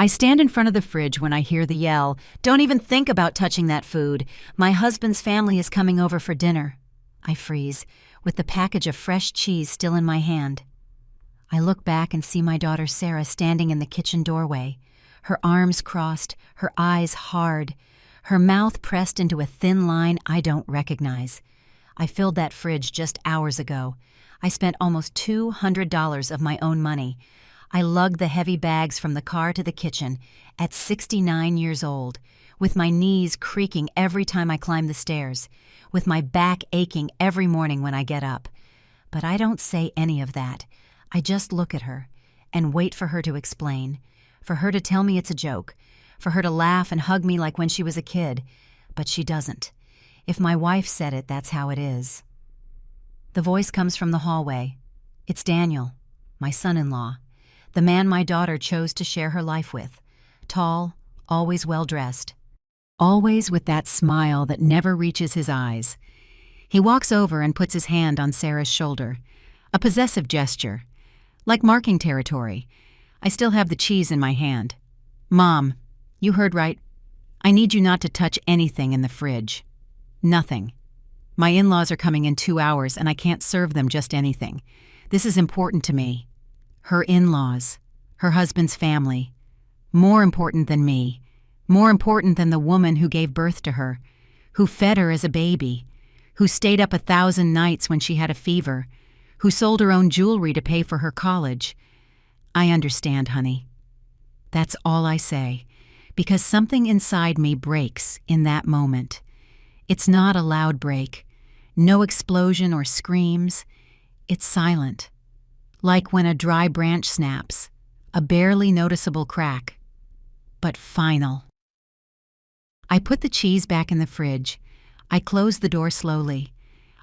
I stand in front of the fridge when I hear the yell, "Don't even think about touching that food. My husband's family is coming over for dinner." I freeze, with the package of fresh cheese still in my hand. I look back and see my daughter Sarah standing in the kitchen doorway, her arms crossed, her eyes hard, her mouth pressed into a thin line I don't recognize. I filled that fridge just hours ago. I spent almost $200 of my own money. I lugged the heavy bags from the car to the kitchen at 69 years old, with my knees creaking every time I climb the stairs, with my back aching every morning when I get up. But I don't say any of that. I just look at her and wait for her to explain, for her to tell me it's a joke, for her to laugh and hug me like when she was a kid. But she doesn't. If my wife said it, that's how it is. The voice comes from the hallway. It's Daniel, my son-in-law, the man my daughter chose to share her life with. Tall, always well-dressed. Always with that smile that never reaches his eyes. He walks over and puts his hand on Sarah's shoulder. A possessive gesture. Like marking territory. I still have the cheese in my hand. "Mom, you heard right. I need you not to touch anything in the fridge. Nothing. My in-laws are coming in 2 hours and I can't serve them just anything. This is important to me. Her in-laws, her husband's family. More important than me. More important than the woman who gave birth to her, who fed her as a baby, who stayed up 1,000 nights when she had a fever, who sold her own jewelry to pay for her college. I understand, honey." That's all I say, because something inside me breaks in that moment. It's not a loud break, no explosion or screams. It's silent, like when a dry branch snaps, a barely noticeable crack, but final. I put the cheese back in the fridge. I close the door slowly.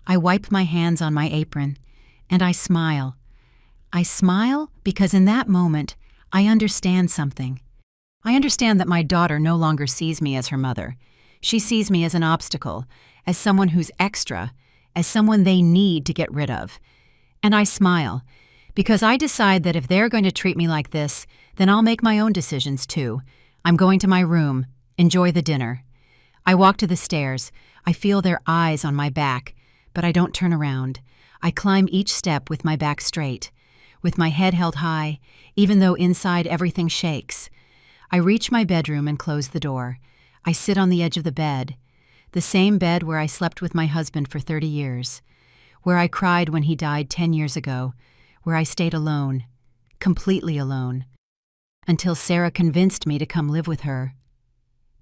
I wipe my hands on my apron, and I smile. I smile because in that moment, I understand something. I understand that my daughter no longer sees me as her mother. She sees me as an obstacle, as someone who's extra, as someone they need to get rid of. And I smile, because I decide that if they're going to treat me like this, then I'll make my own decisions too. I'm going to my room, enjoy the dinner. I walk to the stairs. I feel their eyes on my back, but I don't turn around. I climb each step with my back straight, with my head held high, even though inside everything shakes. I reach my bedroom and close the door. I sit on the edge of the bed, the same bed where I slept with my husband for 30 years, where I cried when he died 10 years ago, where I stayed alone, completely alone, until Sarah convinced me to come live with her.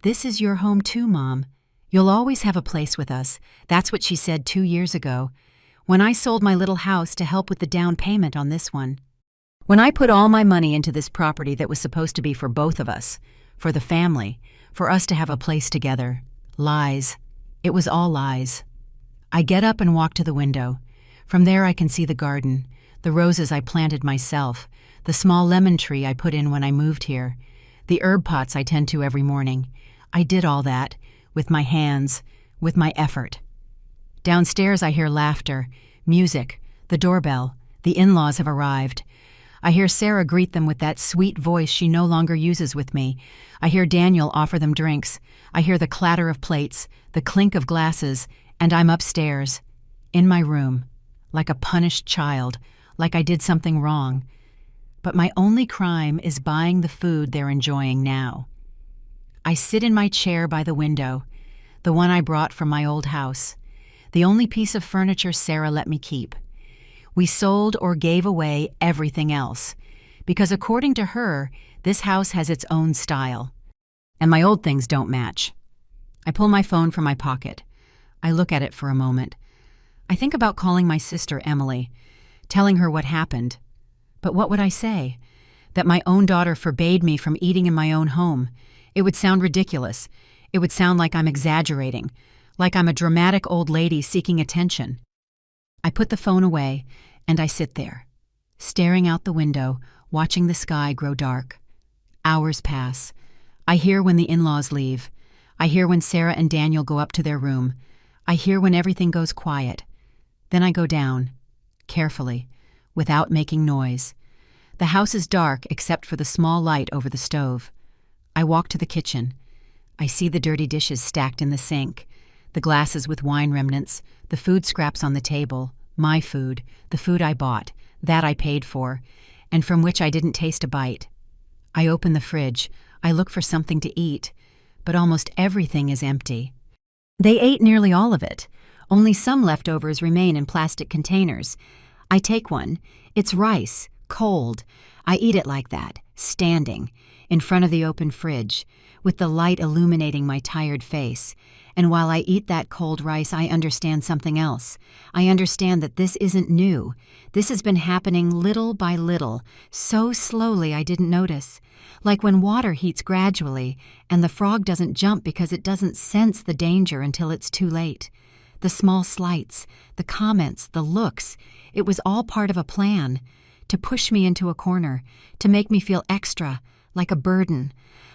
"This is your home too, Mom. You'll always have a place with us." That's what she said 2 years ago, when I sold my little house to help with the down payment on this one. When I put all my money into this property that was supposed to be for both of us, for the family, for us to have a place together. Lies. It was all lies. I get up and walk to the window. From there I can see the garden, the roses I planted myself, the small lemon tree I put in when I moved here, the herb pots I tend to every morning. I did all that, with my hands, with my effort. Downstairs I hear laughter, music, the doorbell. The in-laws have arrived. I hear Sarah greet them with that sweet voice she no longer uses with me. I hear Daniel offer them drinks. I hear the clatter of plates, the clink of glasses, and I'm upstairs, in my room, like a punished child, like I did something wrong. But my only crime is buying the food they're enjoying now. I sit in my chair by the window, the one I brought from my old house, the only piece of furniture Sarah let me keep. We sold or gave away everything else, because according to her, this house has its own style. And my old things don't match. I pull my phone from my pocket. I look at it for a moment. I think about calling my sister Emily, telling her what happened. But what would I say? That my own daughter forbade me from eating in my own home. It would sound ridiculous. It would sound like I'm exaggerating, like I'm a dramatic old lady seeking attention. I put the phone away, and I sit there, staring out the window, watching the sky grow dark. Hours pass. I hear when the in-laws leave. I hear when Sarah and Daniel go up to their room. I hear when everything goes quiet. Then I go down, carefully, without making noise. The house is dark except for the small light over the stove. I walk to the kitchen. I see the dirty dishes stacked in the sink, the glasses with wine remnants, the food scraps on the table, my food, the food I bought, that I paid for, and from which I didn't taste a bite. I open the fridge. I look for something to eat, but almost everything is empty. They ate nearly all of it. Only some leftovers remain in plastic containers. I take one. It's rice, cold. I eat it like that, standing, in front of the open fridge, with the light illuminating my tired face. And while I eat that cold rice, I understand something else. I understand that this isn't new. This has been happening little by little, so slowly I didn't notice. Like when water heats gradually, and the frog doesn't jump because it doesn't sense the danger until it's too late. The small slights, the comments, the looks, it was all part of a plan. To push me into a corner, to make me feel extra, like a burden,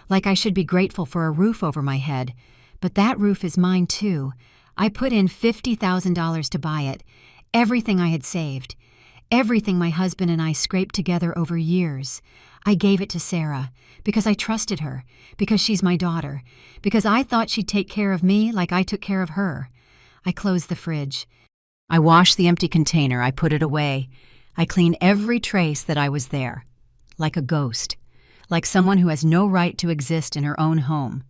like I should be grateful for a roof over my head. But that roof is mine too. I put in $50,000 to buy it, everything I had saved, everything my husband and I scraped together over years. I gave it to Sarah because I trusted her, because she's my daughter, because I thought she'd take care of me like I took care of her. I close the fridge. I wash the empty container. I put it away. I clean every trace that I was there, like a ghost, like someone who has no right to exist in her own home.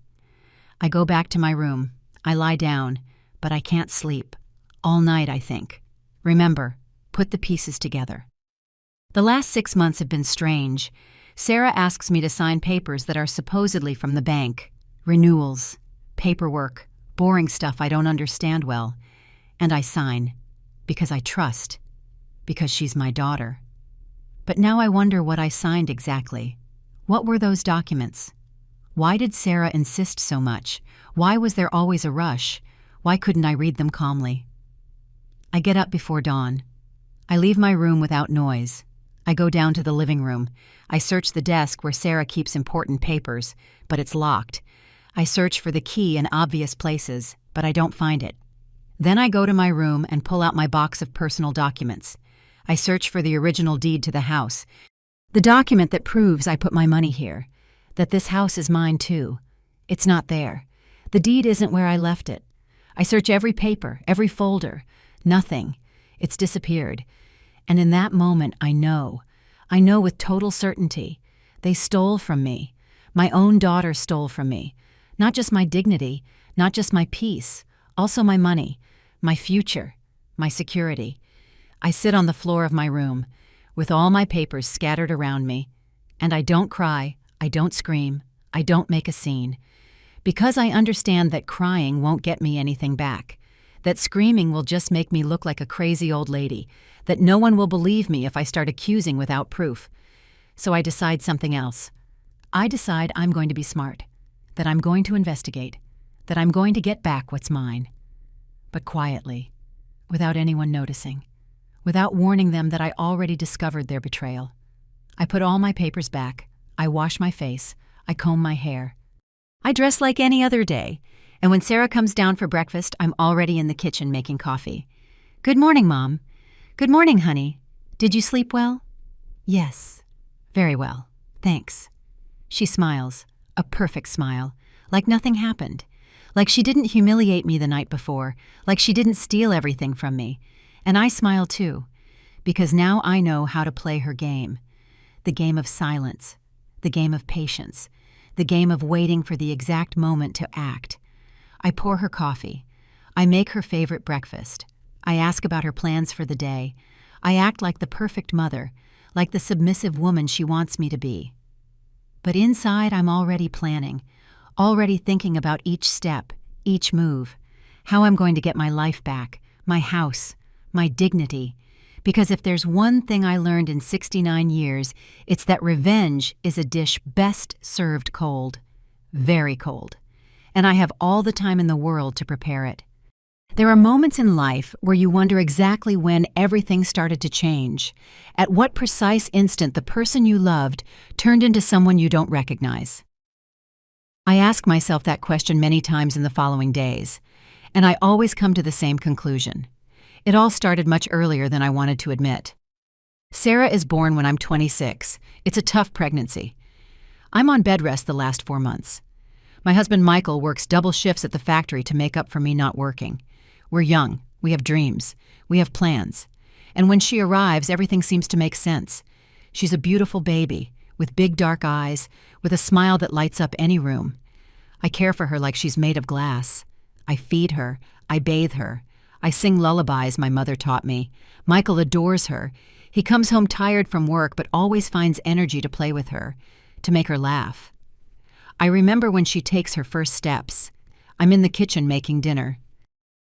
I go back to my room. I lie down, but I can't sleep. All night, I think. Remember, put the pieces together. The last 6 months have been strange. Sarah asks me to sign papers that are supposedly from the bank. Renewals, paperwork, boring stuff I don't understand well. And I sign, because I trust, because she's my daughter. But now I wonder what I signed exactly. What were those documents? Why did Sarah insist so much? Why was there always a rush? Why couldn't I read them calmly? I get up before dawn. I leave my room without noise. I go down to the living room. I search the desk where Sarah keeps important papers, but it's locked. I search for the key in obvious places, but I don't find it. Then I go to my room and pull out my box of personal documents. I search for the original deed to the house, the document that proves I put my money here, that this house is mine too. It's not there. The deed isn't where I left it. I search every paper, every folder. Nothing. It's disappeared. And in that moment, I know with total certainty, they stole from me. My own daughter stole from me. Not just my dignity, not just my peace, also my money, my future, my security. I sit on the floor of my room, with all my papers scattered around me, and I don't cry, I don't scream, I don't make a scene, because I understand that crying won't get me anything back, that screaming will just make me look like a crazy old lady, that no one will believe me if I start accusing without proof. So I decide something else. I decide I'm going to be smart, that I'm going to investigate, that I'm going to get back what's mine. But quietly, without anyone noticing, without warning them that I already discovered their betrayal. I put all my papers back, I wash my face, I comb my hair. I dress like any other day, and when Sarah comes down for breakfast, I'm already in the kitchen making coffee. "Good morning, Mom." "Good morning, honey. Did you sleep well?" "Yes. Very well. Thanks." She smiles, a perfect smile, like nothing happened, like she didn't humiliate me the night before, like she didn't steal everything from me. And I smile too, because now I know how to play her game. The game of silence, the game of patience, the game of waiting for the exact moment to act. I pour her coffee. I make her favorite breakfast. I ask about her plans for the day. I act like the perfect mother, like the submissive woman she wants me to be. But inside, I'm already planning, already thinking about each step, each move, how I'm going to get my life back, my house, my dignity. Because if there's one thing I learned in 69 years, it's that revenge is a dish best served cold, very cold. And I have all the time in the world to prepare it. There are moments in life where you wonder exactly when everything started to change, at what precise instant the person you loved turned into someone you don't recognize. I ask myself that question many times in the following days, and I always come to the same conclusion. It all started much earlier than I wanted to admit. Sarah is born when I'm 26. It's a tough pregnancy. I'm on bed rest the last 4 months. My husband Michael works double shifts at the factory to make up for me not working. We're young, we have dreams, we have plans. And when she arrives, everything seems to make sense. She's a beautiful baby, with big dark eyes, with a smile that lights up any room. I care for her like she's made of glass. I feed her, I bathe her. I sing lullabies my mother taught me. Michael adores her. He comes home tired from work but always finds energy to play with her, to make her laugh. I remember when she takes her first steps. I'm in the kitchen making dinner.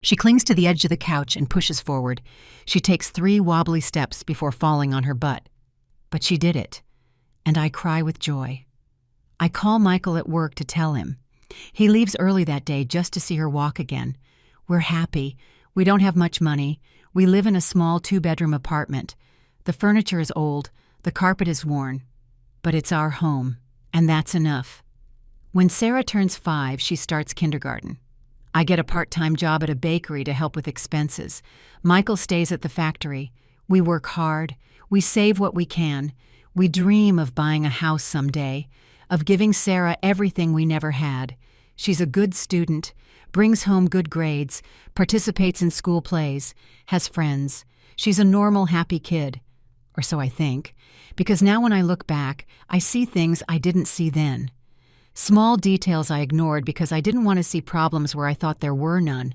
She clings to the edge of the couch and pushes forward. She takes 3 wobbly steps before falling on her butt. But she did it, and I cry with joy. I call Michael at work to tell him. He leaves early that day just to see her walk again. We're happy. We don't have much money. We live in a small 2-bedroom apartment. The furniture is old, the carpet is worn. But it's our home, and that's enough. When Sarah turns 5, she starts kindergarten. I get a part-time job at a bakery to help with expenses. Michael stays at the factory. We work hard. We save what we can. We dream of buying a house someday, of giving Sarah everything we never had. She's a good student, brings home good grades, participates in school plays, has friends. She's a normal, happy kid. Or so I think, because now when I look back, I see things I didn't see then. Small details I ignored because I didn't want to see problems where I thought there were none.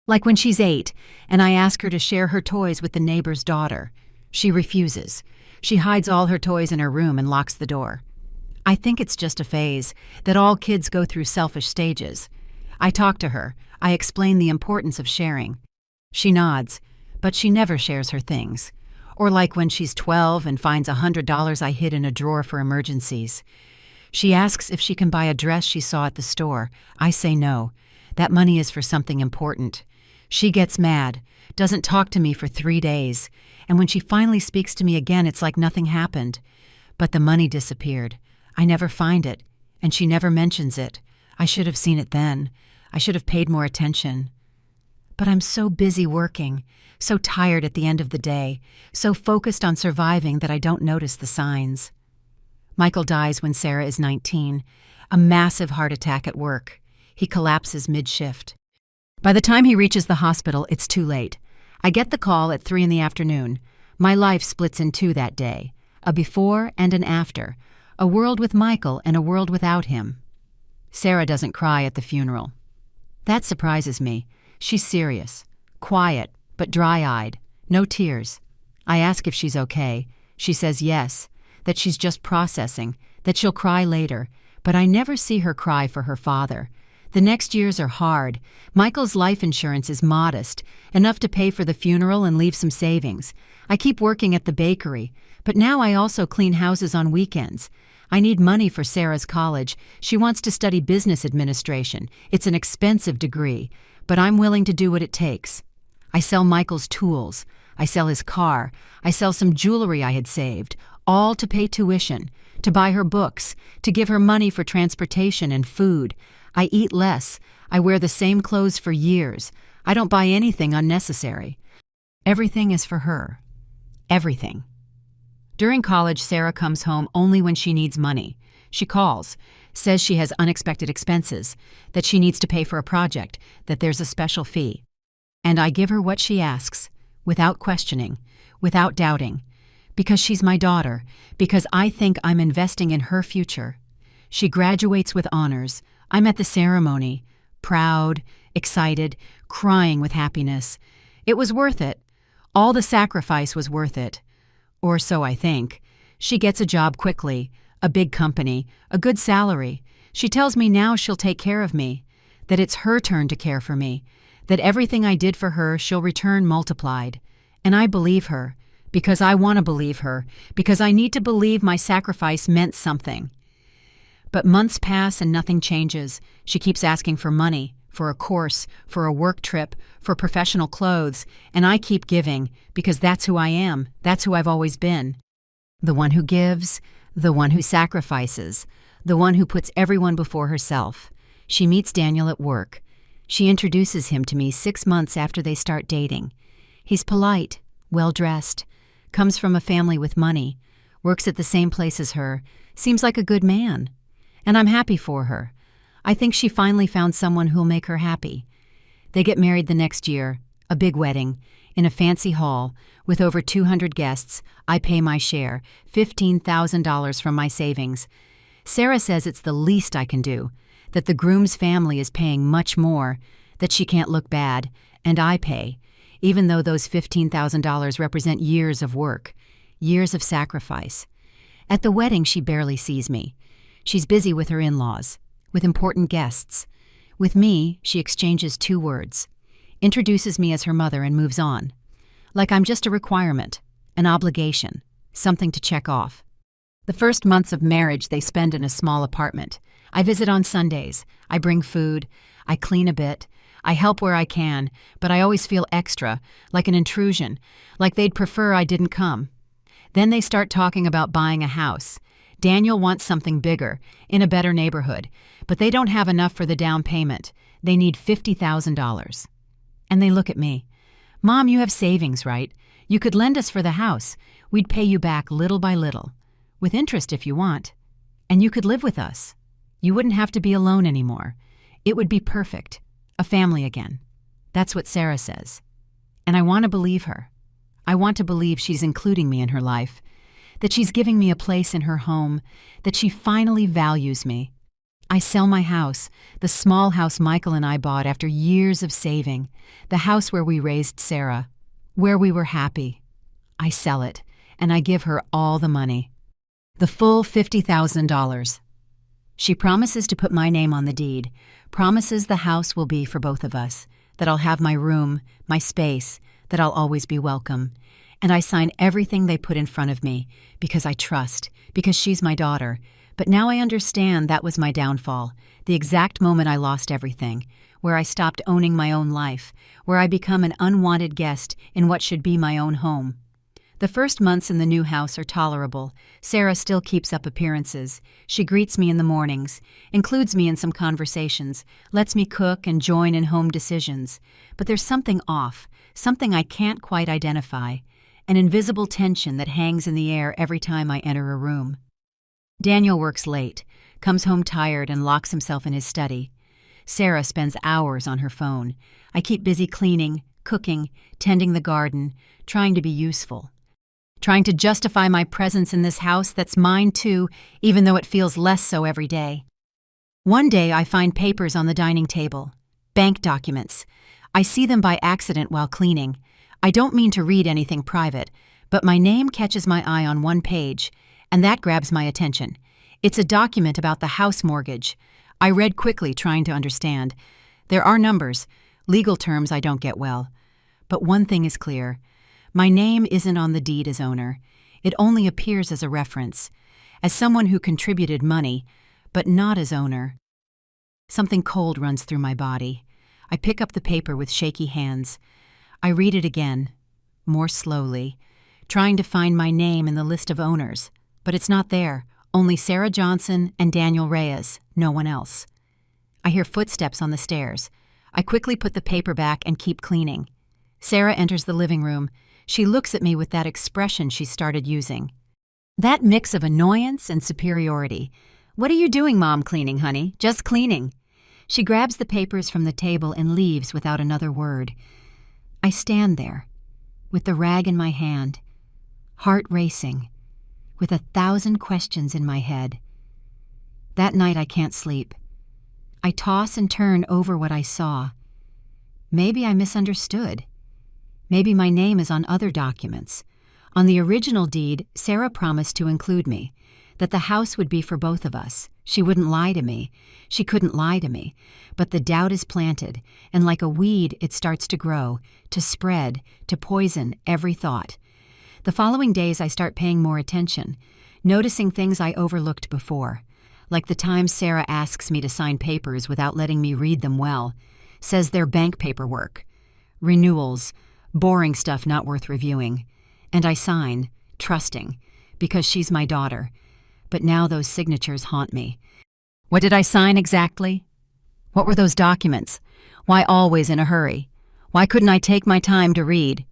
Like when she's 8, and I ask her to share her toys with the neighbor's daughter. She refuses. She hides all her toys in her room and locks the door. I think it's just a phase, that all kids go through selfish stages. I talk to her. I explain the importance of sharing. She nods, but she never shares her things. Or like when she's 12 and finds $100 I hid in a drawer for emergencies. She asks if she can buy a dress she saw at the store. I say no. That money is for something important. She gets mad, doesn't talk to me for 3 days, and when she finally speaks to me again, it's like nothing happened. But the money disappeared. I never find it, and she never mentions it. I should have seen it then. I should have paid more attention. But I'm so busy working, so tired at the end of the day, so focused on surviving that I don't notice the signs. Michael dies when Sarah is 19, a massive heart attack at work. He collapses mid-shift. By the time he reaches the hospital, it's too late. I get the call at 3 in the afternoon. My life splits in 2 that day, a before and an after, a world with Michael and a world without him. Sarah doesn't cry at the funeral. That surprises me. She's serious, quiet, but dry-eyed, no tears. I ask if she's okay. She says yes, that she's just processing, that she'll cry later, but I never see her cry for her father. The next years are hard. Michael's life insurance is modest, enough to pay for the funeral and leave some savings. I keep working at the bakery, but now I also clean houses on weekends. I need money for Sarah's college. She wants to study business administration. It's an expensive degree, but I'm willing to do what it takes. I sell Michael's tools. I sell his car. I sell some jewelry I had saved, all to pay tuition, to buy her books, to give her money for transportation and food. I eat less. I wear the same clothes for years. I don't buy anything unnecessary. Everything is for her. Everything. During college, Sarah comes home only when she needs money. She calls, says she has unexpected expenses, that she needs to pay for a project, that there's a special fee. And I give her what she asks, without questioning, without doubting, because she's my daughter, because I think I'm investing in her future. She graduates with honors. I'm at the ceremony, proud, excited, crying with happiness. It was worth it. All the sacrifice was worth it. Or so I think. She gets a job quickly, a big company, a good salary. She tells me now she'll take care of me, that it's her turn to care for me, that everything I did for her she'll return multiplied. And I believe her, because I want to believe her, because I need to believe my sacrifice meant something. But months pass and nothing changes. She keeps asking for money, for a course, for a work trip, for professional clothes, and I keep giving, because that's who I am, that's who I've always been. The one who gives, the one who sacrifices, the one who puts everyone before herself. She meets Daniel at work. She introduces him to me 6 months after they start dating. He's polite, well-dressed, comes from a family with money, works at the same place as her, seems like a good man. And I'm happy for her. I think she finally found someone who'll make her happy. They get married the next year, a big wedding, in a fancy hall, with over 200 guests. I pay my share, $15,000 from my savings. Sarah says it's the least I can do, that the groom's family is paying much more, that she can't look bad, and I pay, even though those $15,000 represent years of work, years of sacrifice. At the wedding, she barely sees me. She's busy with her in-laws, with important guests. With me, she exchanges 2 words, introduces me as her mother and moves on. Like I'm just a requirement, an obligation, something to check off. The first months of marriage they spend in a small apartment. I visit on Sundays. I bring food. I clean a bit. I help where I can, but I always feel extra, like an intrusion, like they'd prefer I didn't come. Then they start talking about buying a house. Daniel wants something bigger, in a better neighborhood, but they don't have enough for the down payment. They need $50,000. And they look at me. Mom, you have savings, right? You could lend us for the house. We'd pay you back little by little, with interest if you want. And you could live with us. You wouldn't have to be alone anymore. It would be perfect. A family again. That's what Sarah says. And I want to believe her. I want to believe she's including me in her life, that she's giving me a place in her home, that she finally values me. I sell my house, the small house Michael and I bought after years of saving, the house where we raised Sarah, where we were happy. I sell it, and I give her all the money. The full $50,000. She promises to put my name on the deed, promises the house will be for both of us, that I'll have my room, my space, that I'll always be welcome. And I sign everything they put in front of me, because I trust, because she's my daughter. But now I understand that was my downfall, the exact moment I lost everything, where I stopped owning my own life, where I become an unwanted guest in what should be my own home. The first months in the new house are tolerable. Sarah still keeps up appearances. She greets me in the mornings, includes me in some conversations, lets me cook and join in home decisions. But there's something off, something I can't quite identify, an invisible tension that hangs in the air every time I enter a room. Daniel works late, comes home tired and locks himself in his study. Sarah spends hours on her phone. I keep busy cleaning, cooking, tending the garden, trying to be useful. Trying to justify my presence in this house that's mine too, even though it feels less so every day. One day I find papers on the dining table, bank documents. I see them by accident while cleaning. I don't mean to read anything private, but my name catches my eye on one page, and that grabs my attention. It's a document about the house mortgage. I read quickly, trying to understand. There are numbers, legal terms I don't get well. But one thing is clear. My name isn't on the deed as owner. It only appears as a reference, as someone who contributed money, but not as owner. Something cold runs through my body. I pick up the paper with shaky hands. I read it again, more slowly, trying to find my name in the list of owners. But it's not there, only Sarah Johnson and Daniel Reyes, no one else. I hear footsteps on the stairs. I quickly put the paper back and keep cleaning. Sarah enters the living room. She looks at me with that expression she started using. That mix of annoyance and superiority. What are you doing, Mom? Cleaning, honey. Just cleaning. She grabs the papers from the table and leaves without another word. I stand there, with the rag in my hand, heart racing, with 1,000 questions in my head. That night I can't sleep. I toss and turn over what I saw. Maybe I misunderstood. Maybe my name is on other documents. On the original deed, Sarah promised to include me, that the house would be for both of us. She wouldn't lie to me. She couldn't lie to me. But the doubt is planted, and like a weed it starts to grow, to spread, to poison every thought. The following days I start paying more attention, noticing things I overlooked before, like the times Sarah asks me to sign papers without letting me read them well, says they're bank paperwork, renewals, boring stuff not worth reviewing. And I sign, trusting, because she's my daughter. But now those signatures haunt me. What did I sign exactly? What were those documents? Why always in a hurry? Why couldn't I take my time to read?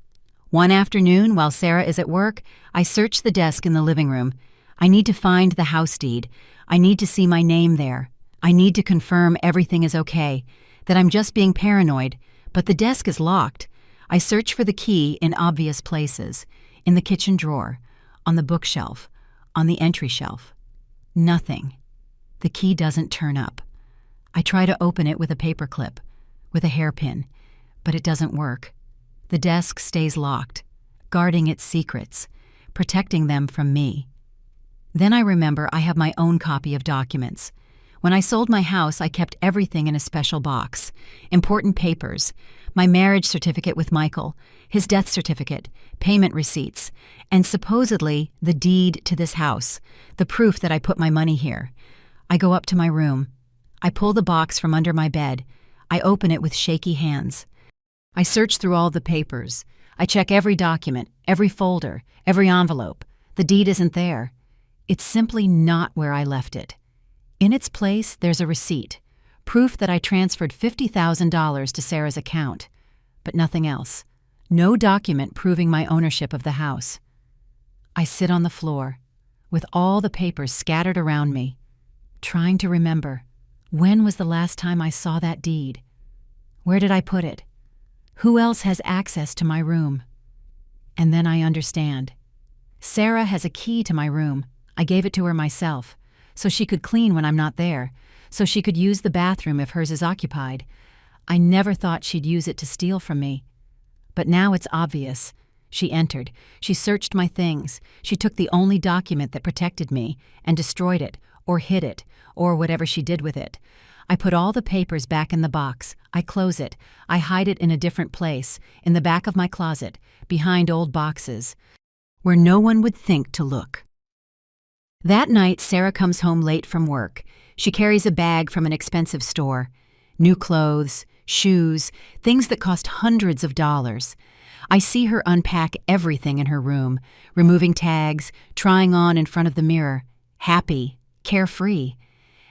One afternoon, while Sarah is at work, I search the desk in the living room. I need to find the house deed. I need to see my name there. I need to confirm everything is okay, that I'm just being paranoid, but the desk is locked. I search for the key in obvious places, in the kitchen drawer, on the bookshelf, on the entry shelf. Nothing. The key doesn't turn up. I try to open it with a paperclip, with a hairpin, but it doesn't work. The desk stays locked, guarding its secrets, protecting them from me. Then I remember I have my own copy of documents. When I sold my house, I kept everything in a special box. Important papers, my marriage certificate with Michael, his death certificate, payment receipts, and supposedly the deed to this house, the proof that I put my money here. I go up to my room. I pull the box from under my bed. I open it with shaky hands. I search through all the papers. I check every document, every folder, every envelope. The deed isn't there. It's simply not where I left it. In its place, there's a receipt, proof that I transferred $50,000 to Sarah's account, but nothing else. No document proving my ownership of the house. I sit on the floor, with all the papers scattered around me, trying to remember, when was the last time I saw that deed? Where did I put it? Who else has access to my room? And then I understand. Sarah has a key to my room. I gave it to her myself, so she could clean when I'm not there, so she could use the bathroom if hers is occupied. I never thought she'd use it to steal from me. But now it's obvious. She entered. She searched my things. She took the only document that protected me and destroyed it, or hid it, or whatever she did with it. I put all the papers back in the box. I close it. I hide it in a different place, in the back of my closet, behind old boxes, where no one would think to look. That night, Sarah comes home late from work. She carries a bag from an expensive store. New clothes, shoes, things that cost hundreds of dollars. I see her unpack everything in her room, removing tags, trying on in front of the mirror, happy, carefree.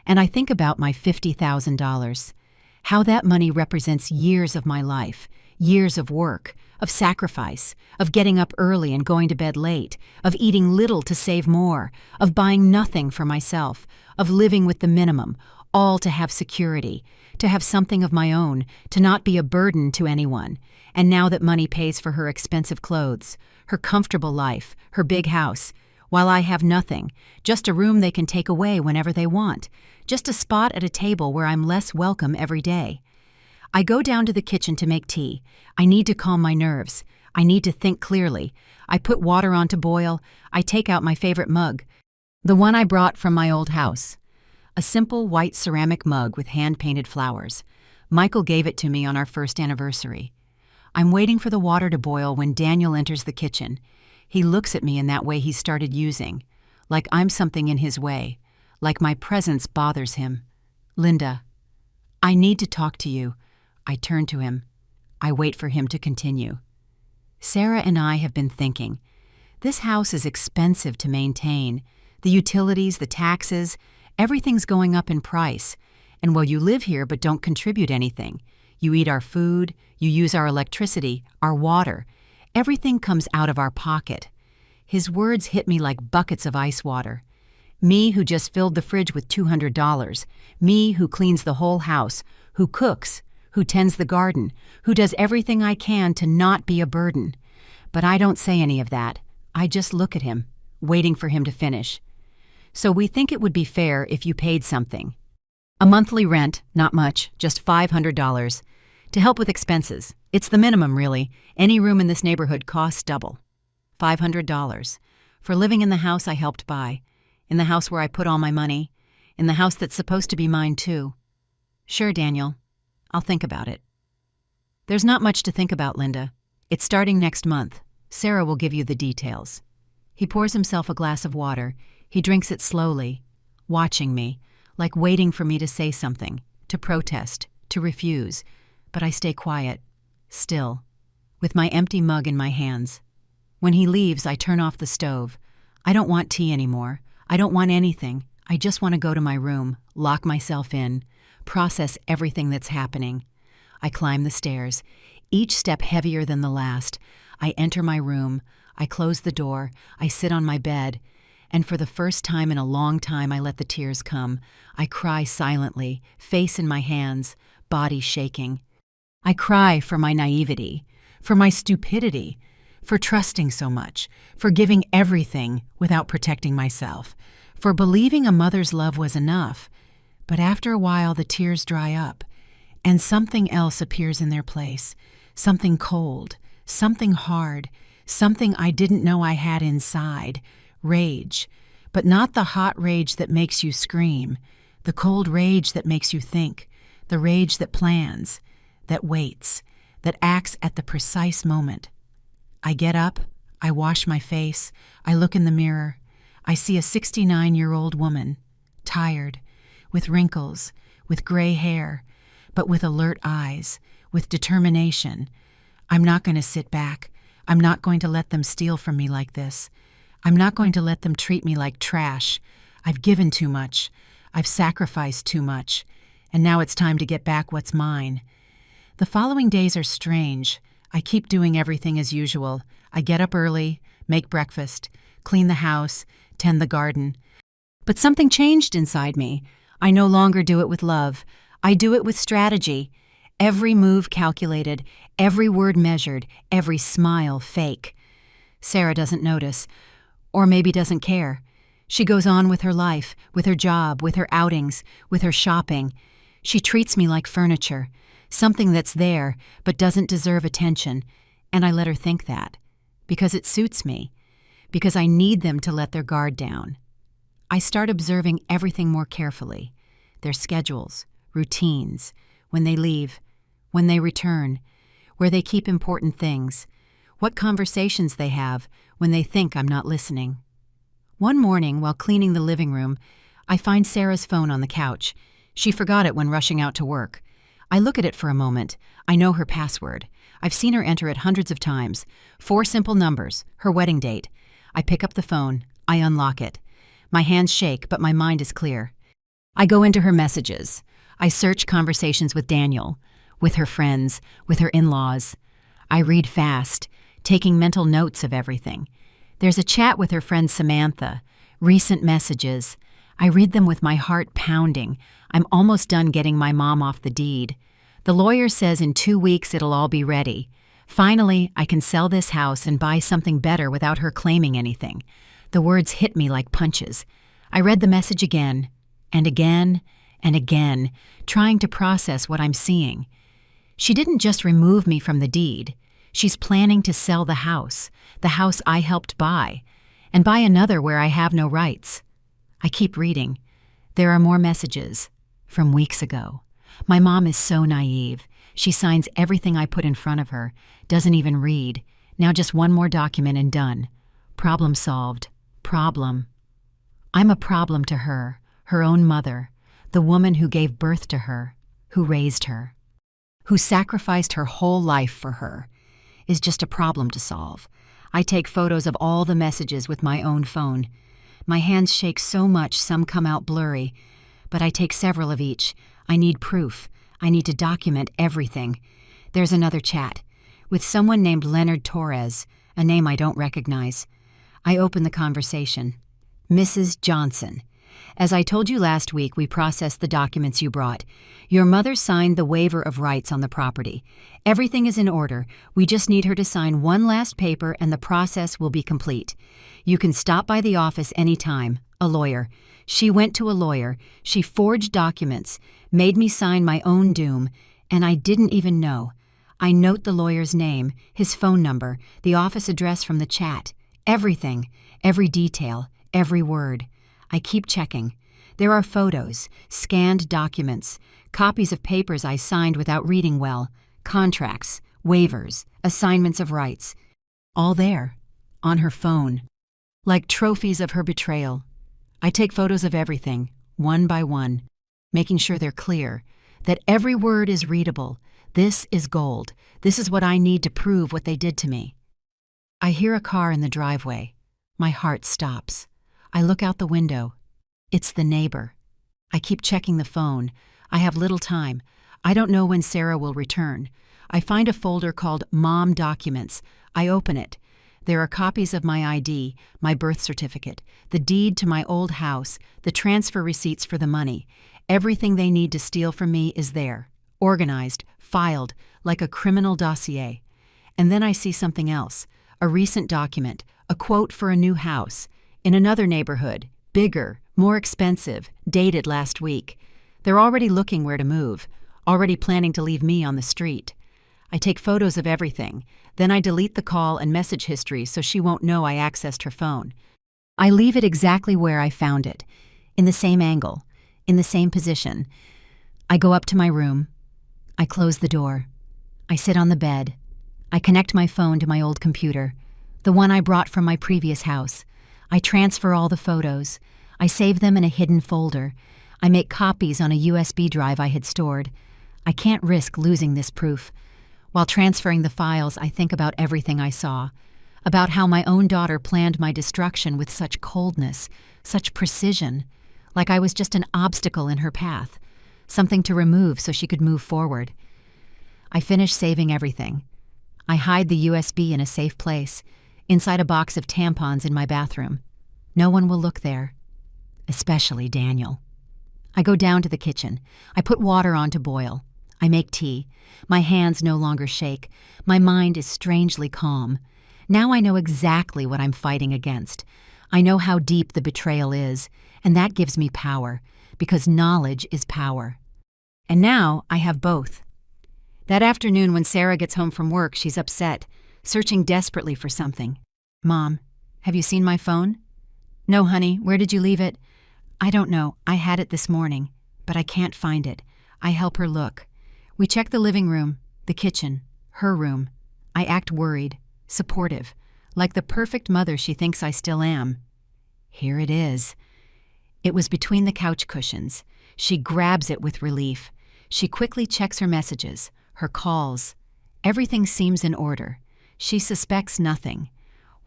And I think about my $50,000, how that money represents years of my life, years of work, of sacrifice, of getting up early and going to bed late, of eating little to save more, of buying nothing for myself, of living with the minimum, all to have security, to have something of my own, to not be a burden to anyone. And now that money pays for her expensive clothes, her comfortable life, her big house, while I have nothing, just a room they can take away whenever they want, just a spot at a table where I'm less welcome every day. I go down to the kitchen to make tea. I need to calm my nerves. I need to think clearly. I put water on to boil. I take out my favorite mug, the one I brought from my old house. A simple white ceramic mug with hand-painted flowers. Michael gave it to me on our first anniversary. I'm waiting for the water to boil when Daniel enters the kitchen. He looks at me in that way he started using, like I'm something in his way, like my presence bothers him. "Linda, I need to talk to you." I turn to him. I wait for him to continue. "Sarah and I have been thinking. This house is expensive to maintain. The utilities, the taxes, everything's going up in price. And while you live here but don't contribute anything, you eat our food, you use our electricity, our water. Everything comes out of our pocket." His words hit me like buckets of ice water. Me who just filled the fridge with $200. Me who cleans the whole house, who cooks, who tends the garden, who does everything I can to not be a burden. But I don't say any of that. I just look at him, waiting for him to finish. "So we think it would be fair if you paid something. A monthly rent, not much, just $500, to help with expenses. It's the minimum, really. Any room in this neighborhood costs double. $500 for living in the house I helped buy, in the house where I put all my money, in the house that's supposed to be mine too." "Sure, Daniel. I'll think about it." "There's not much to think about, Linda. It's starting next month. Sarah will give you the details." He pours himself a glass of water. He drinks it slowly, watching me, like waiting for me to say something, to protest, to refuse. But I stay quiet, still, with my empty mug in my hands. When he leaves, I turn off the stove. I don't want tea anymore. I don't want anything. I just want to go to my room, lock myself in, process everything that's happening. I climb the stairs, each step heavier than the last. I enter my room. I close the door. I sit on my bed. And for the first time in a long time, I let the tears come. I cry silently, face in my hands, body shaking. I cry for my naivety, for my stupidity, for trusting so much, for giving everything without protecting myself, for believing a mother's love was enough. But after a while, the tears dry up, and something else appears in their place, something cold, something hard, something I didn't know I had inside, rage, but not the hot rage that makes you scream, the cold rage that makes you think, the rage that plans, that waits, that acts at the precise moment. I get up, I wash my face, I look in the mirror. I see a 69-year-old woman, tired, with wrinkles, with gray hair, but with alert eyes, with determination. I'm not going to sit back. I'm not going to let them steal from me like this. I'm not going to let them treat me like trash. I've given too much. I've sacrificed too much. And now it's time to get back what's mine. The following days are strange. I keep doing everything as usual. I get up early, make breakfast, clean the house, tend the garden. But something changed inside me. I no longer do it with love. I do it with strategy. Every move calculated, every word measured, every smile fake. Sarah doesn't notice, or maybe doesn't care. She goes on with her life, with her job, with her outings, with her shopping. She treats me like furniture, something that's there but doesn't deserve attention, and I let her think that, because it suits me, because I need them to let their guard down. I start observing everything more carefully, their schedules, routines, when they leave, when they return, where they keep important things, what conversations they have when they think I'm not listening. One morning, while cleaning the living room, I find Sarah's phone on the couch. She forgot it when rushing out to work. I look at it for a moment. I know her password. I've seen her enter it hundreds of times. 4 simple numbers, her wedding date. I pick up the phone. I unlock it. My hands shake, but my mind is clear. I go into her messages. I search conversations with Daniel, with her friends, with her in-laws. I read fast, taking mental notes of everything. There's a chat with her friend Samantha, recent messages. I read them with my heart pounding. I'm almost done getting my mom off the deed. The lawyer says in 2 weeks it'll all be ready. Finally, I can sell this house and buy something better without her claiming anything. The words hit me like punches. I read the message again, and again, and again, trying to process what I'm seeing. She didn't just remove me from the deed. She's planning to sell the house I helped buy, and buy another where I have no rights. I keep reading. There are more messages from weeks ago. My mom is so naive. She signs everything I put in front of her, doesn't even read. Now just one more document and done. Problem solved. Problem. I'm a problem to her, her own mother, the woman who gave birth to her, who raised her, who sacrificed her whole life for her, is just a problem to solve. I take photos of all the messages with my own phone. My hands shake so much some come out blurry, but I take several of each. I need proof. I need to document everything. There's another chat with someone named Leonard Torres, a name I don't recognize. I open the conversation. Mrs. Johnson. As I told you last week, we processed the documents you brought. Your mother signed the waiver of rights on the property. Everything is in order. We just need her to sign one last paper and the process will be complete. You can stop by the office anytime. A lawyer. She went to a lawyer. She forged documents, made me sign my own doom, and I didn't even know. I note the lawyer's name, his phone number, the office address from the chat. Everything, every detail, every word. I keep checking. There are photos, scanned documents, copies of papers I signed without reading well, contracts, waivers, assignments of rights. All there, on her phone, like trophies of her betrayal. I take photos of everything, one by one, making sure they're clear, that every word is readable. This is gold. This is what I need to prove what they did to me. I hear a car in the driveway. My heart stops. I look out the window. It's the neighbor. I keep checking the phone. I have little time. I don't know when Sarah will return. I find a folder called Mom Documents. I open it. There are copies of my ID, my birth certificate, the deed to my old house, the transfer receipts for the money. Everything they need to steal from me is there, organized, filed, like a criminal dossier. And then I see something else, a recent document, a quote for a new house, in another neighborhood, bigger, more expensive, dated last week. They're already looking where to move, already planning to leave me on the street. I take photos of everything, then I delete the call and message history so she won't know I accessed her phone. I leave it exactly where I found it, in the same angle, in the same position. I go up to my room. I close the door. I sit on the bed. I connect my phone to my old computer, the one I brought from my previous house. I transfer all the photos. I save them in a hidden folder. I make copies on a USB drive I had stored. I can't risk losing this proof. While transferring the files, I think about everything I saw, about how my own daughter planned my destruction with such coldness, such precision, like I was just an obstacle in her path, something to remove so she could move forward. I finish saving everything. I hide the USB in a safe place, inside a box of tampons in my bathroom. No one will look there, especially Daniel. I go down to the kitchen. I put water on to boil. I make tea. My hands no longer shake. My mind is strangely calm. Now I know exactly what I'm fighting against. I know how deep the betrayal is, and that gives me power, because knowledge is power. And now I have both. That afternoon when Sarah gets home from work, she's upset, searching desperately for something. "Mom, have you seen my phone?" "No, honey, where did you leave it?" "I don't know. I had it this morning, but I can't find it." I help her look. We check the living room, the kitchen, her room. I act worried, supportive, like the perfect mother she thinks I still am. Here it is. It was between the couch cushions. She grabs it with relief. She quickly checks her messages, her calls. Everything seems in order. She suspects nothing.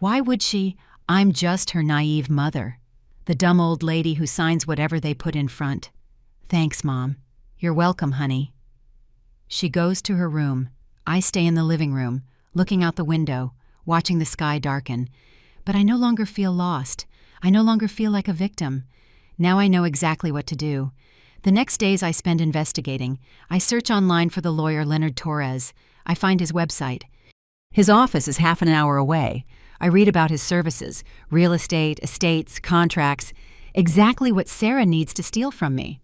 Why would she? I'm just her naive mother, the dumb old lady who signs whatever they put in front. "Thanks, Mom. You're welcome, honey." She goes to her room. I stay in the living room, looking out the window, watching the sky darken. But I no longer feel lost. I no longer feel like a victim. Now I know exactly what to do. The next days I spend investigating. I search online for the lawyer Leonard Torres. I find his website. His office is half an hour away. I read about his services, real estate, estates, contracts, exactly what Sarah needs to steal from me.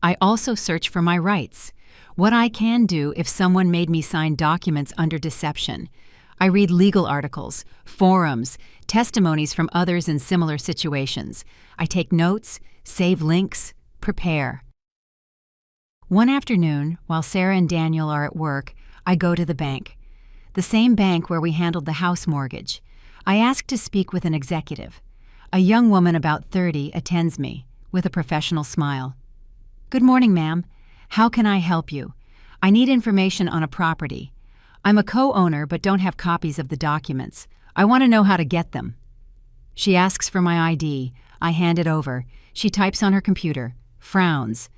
I also search for my rights. What I can do if someone made me sign documents under deception. I read legal articles, forums, testimonies from others in similar situations. I take notes, save links, prepare. One afternoon, while Sarah and Daniel are at work, I go to the bank. The same bank where we handled the house mortgage. I ask to speak with an executive. A young woman about 30 attends me, with a professional smile. "Good morning, ma'am. How can I help you? I need information on a property. I'm a co-owner but don't have copies of the documents. I want to know how to get them." She asks for my ID. I hand it over. She types on her computer, frowns.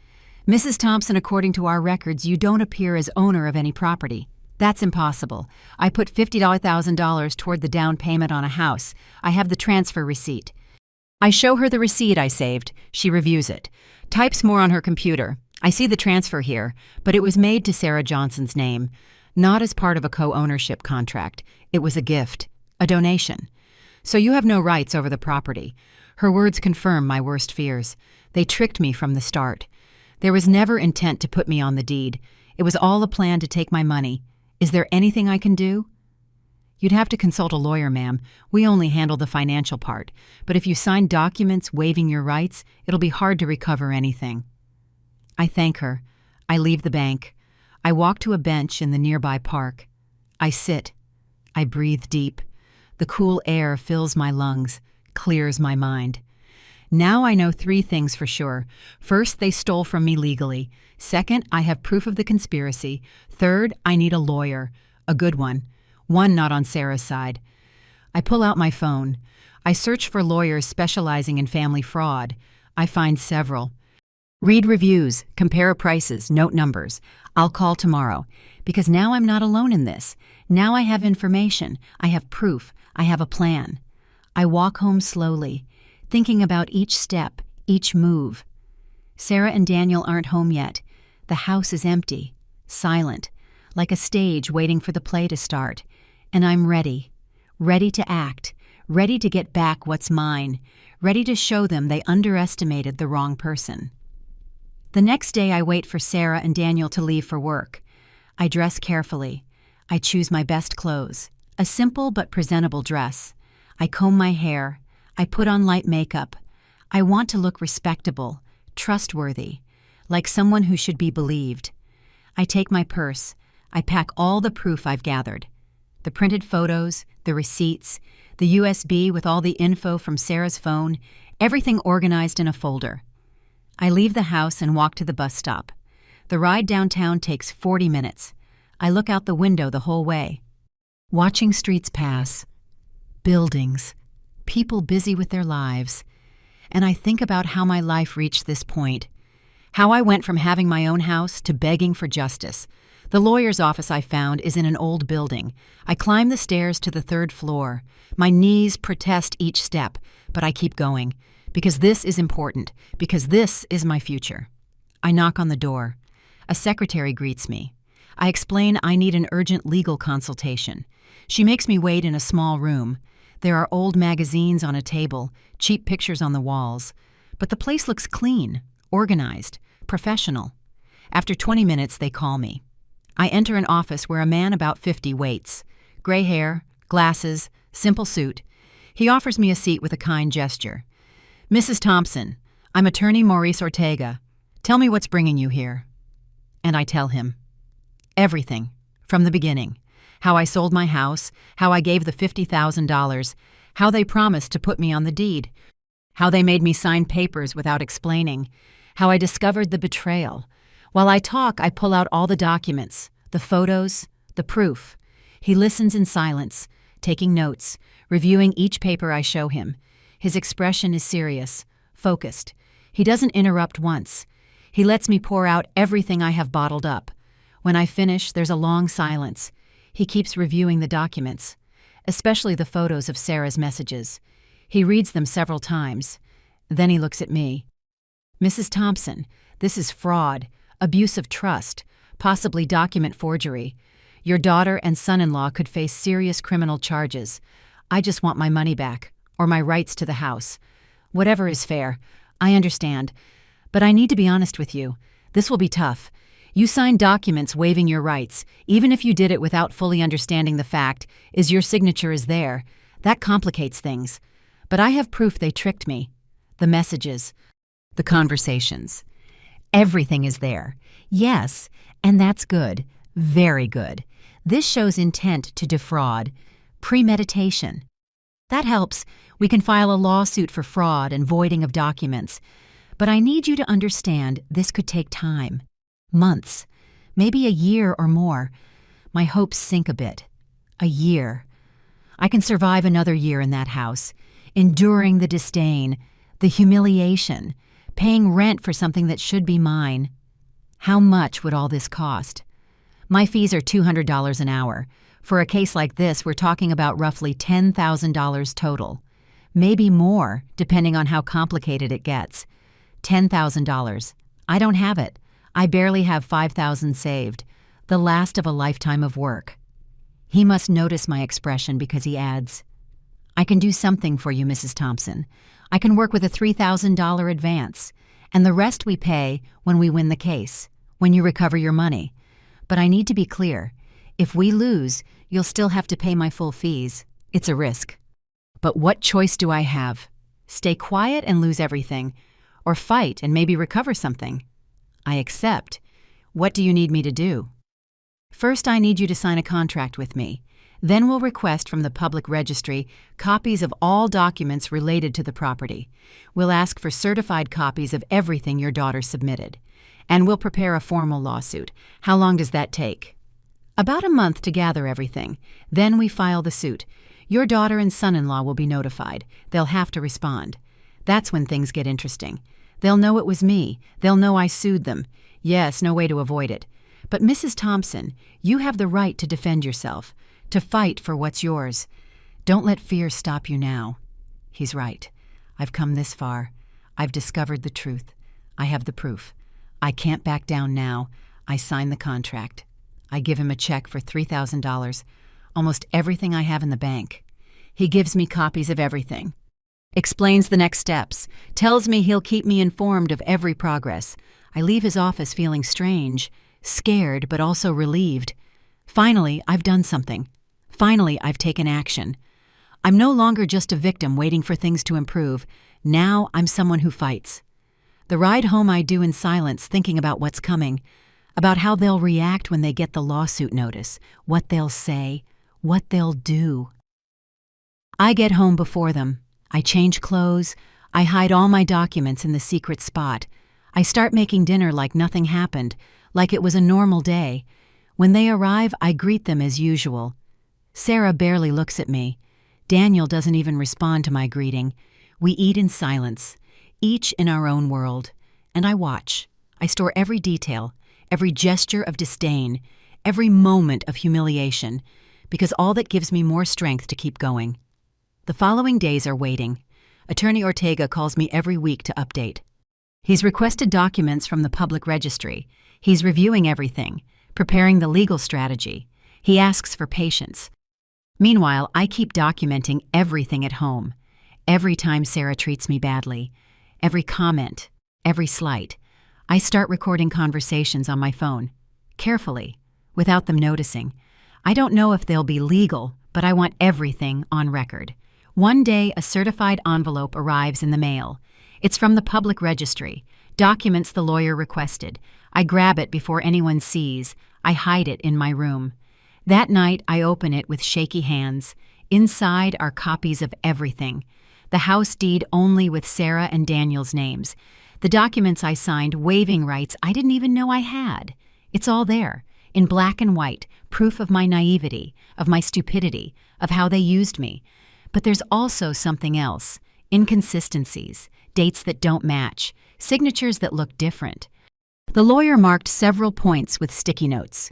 "Mrs. Thompson, according to our records, you don't appear as owner of any property." "That's impossible. I put $50,000 toward the down payment on a house. I have the transfer receipt." I show her the receipt I saved. She reviews it. Types more on her computer. I see the transfer here, but it was made to Sarah Johnson's name, not as part of a co-ownership contract. It was a gift, a donation. "So you have no rights over the property." Her words confirm my worst fears. They tricked me from the start. There was never intent to put me on the deed. It was all a plan to take my money. Is there anything I can do? "You'd have to consult a lawyer, ma'am. We only handle the financial part. But if you sign documents waiving your rights, it'll be hard to recover anything." I thank her. I leave the bank. I walk to a bench in the nearby park. I sit. I breathe deep. The cool air fills my lungs, clears my mind. Now I know 3 things for sure. First, they stole from me legally. Second, I have proof of the conspiracy. Third, I need a lawyer. A good one. One not on Sarah's side. I pull out my phone. I search for lawyers specializing in family fraud. I find several. Read reviews, compare prices, note numbers. I'll call tomorrow. Because now I'm not alone in this. Now I have information. I have proof. I have a plan. I walk home slowly, thinking about each step, each move. Sarah and Daniel aren't home yet. The house is empty, silent, like a stage waiting for the play to start. And I'm ready. Ready to act. Ready to get back what's mine. Ready to show them they underestimated the wrong person. The next day I wait for Sarah and Daniel to leave for work. I dress carefully. I choose my best clothes. A simple but presentable dress. I comb my hair. I put on light makeup. I want to look respectable, trustworthy, like someone who should be believed. I take my purse. I pack all the proof I've gathered. The printed photos, the receipts, the USB with all the info from Sarah's phone, everything organized in a folder. I leave the house and walk to the bus stop. The ride downtown takes 40 minutes. I look out the window the whole way. Watching streets pass, buildings, people busy with their lives, and I think about how my life reached this point, how I went from having my own house to begging for justice. The lawyer's office I found is in an old building. I climb the stairs to the 3rd floor. My knees protest each step, but I keep going, because this is important, because this is my future. I knock on the door. A secretary greets me. I explain I need an urgent legal consultation. She makes me wait in a small room. There are old magazines on a table, cheap pictures on the walls. But the place looks clean, organized, professional. After 20 minutes, they call me. I enter an office where a man about 50 waits. Gray hair, glasses, simple suit. He offers me a seat with a kind gesture. "Mrs. Thompson, I'm attorney Maurice Ortega. Tell me what's bringing you here." And I tell him. Everything, from the beginning. How I sold my house, how I gave the $50,000, how they promised to put me on the deed, how they made me sign papers without explaining, how I discovered the betrayal. While I talk, I pull out all the documents, the photos, the proof. He listens in silence, taking notes, reviewing each paper I show him. His expression is serious, focused. He doesn't interrupt once. He lets me pour out everything I have bottled up. When I finish, there's a long silence. He keeps reviewing the documents, especially the photos of Sarah's messages. He reads them several times. Then he looks at me. "Mrs. Thompson, this is fraud, abuse of trust, possibly document forgery. Your daughter and son-in-law could face serious criminal charges. I just want my money back, or my rights to the house. Whatever is fair. I understand. But I need to be honest with you. This will be tough. You signed documents waiving your rights, even if you did it without fully understanding the fact, is your signature is there. That complicates things. But I have proof they tricked me. The messages, the conversations. Everything is there. Yes, and that's good. Very good. This shows intent to defraud. Premeditation. That helps. We can file a lawsuit for fraud and voiding of documents. But I need you to understand this could take time. Months. Maybe a year or more. My hopes sink a bit. A year. I can survive another year in that house, enduring the disdain, the humiliation, paying rent for something that should be mine. How much would all this cost? My fees are $200 an hour. For a case like this, we're talking about roughly $10,000 total. Maybe more, depending on how complicated it gets. $10,000. I don't have it. I barely have $5,000 saved, the last of a lifetime of work. He must notice my expression because he adds, "I can do something for you, Mrs. Thompson. I can work with a $3,000 advance, and the rest we pay when we win the case, when you recover your money. But I need to be clear. If we lose, you'll still have to pay my full fees. It's a risk. But what choice do I have? Stay quiet and lose everything, or fight and maybe recover something? I accept. What do you need me to do?" "First, I need you to sign a contract with me. Then we'll request from the public registry copies of all documents related to the property. We'll ask for certified copies of everything your daughter submitted. And we'll prepare a formal lawsuit. How long does that take?" "About a month to gather everything. Then we file the suit. Your daughter and son-in-law will be notified. They'll have to respond. That's when things get interesting. They'll know it was me. They'll know I sued them. Yes, no way to avoid it. But Mrs. Thompson, you have the right to defend yourself, to fight for what's yours. Don't let fear stop you now. He's right. I've come this far. I've discovered the truth. I have the proof. I can't back down now. I sign the contract. I give him a check for $3,000, almost everything I have in the bank. He gives me copies of everything. Explains the next steps. Tells me he'll keep me informed of every progress. I leave his office feeling strange, scared, but also relieved. Finally, I've done something. Finally, I've taken action. I'm no longer just a victim waiting for things to improve. Now I'm someone who fights. The ride home I do in silence, thinking about what's coming, about how they'll react when they get the lawsuit notice, what they'll say, what they'll do. I get home before them. I change clothes. I hide all my documents in the secret spot. I start making dinner like nothing happened, like it was a normal day. When they arrive, I greet them as usual. Sarah barely looks at me. Daniel doesn't even respond to my greeting. We eat in silence, each in our own world. And I watch. I store every detail, every gesture of disdain, every moment of humiliation, because all that gives me more strength to keep going. The following days are waiting. Attorney Ortega calls me every week to update. He's requested documents from the public registry. He's reviewing everything, preparing the legal strategy. He asks for patience. Meanwhile, I keep documenting everything at home. Every time Sarah treats me badly, every comment, every slight. I start recording conversations on my phone, carefully, without them noticing. I don't know if they'll be legal, but I want everything on record. One day, a certified envelope arrives in the mail. It's from the public registry, documents the lawyer requested. I grab it before anyone sees. I hide it in my room. That night, I open it with shaky hands. Inside are copies of everything. The house deed only with Sarah and Daniel's names. The documents I signed waiving rights I didn't even know I had. It's all there, in black and white, proof of my naivety, of my stupidity, of how they used me. But there's also something else. Inconsistencies, dates that don't match, signatures that look different. The lawyer marked several points with sticky notes.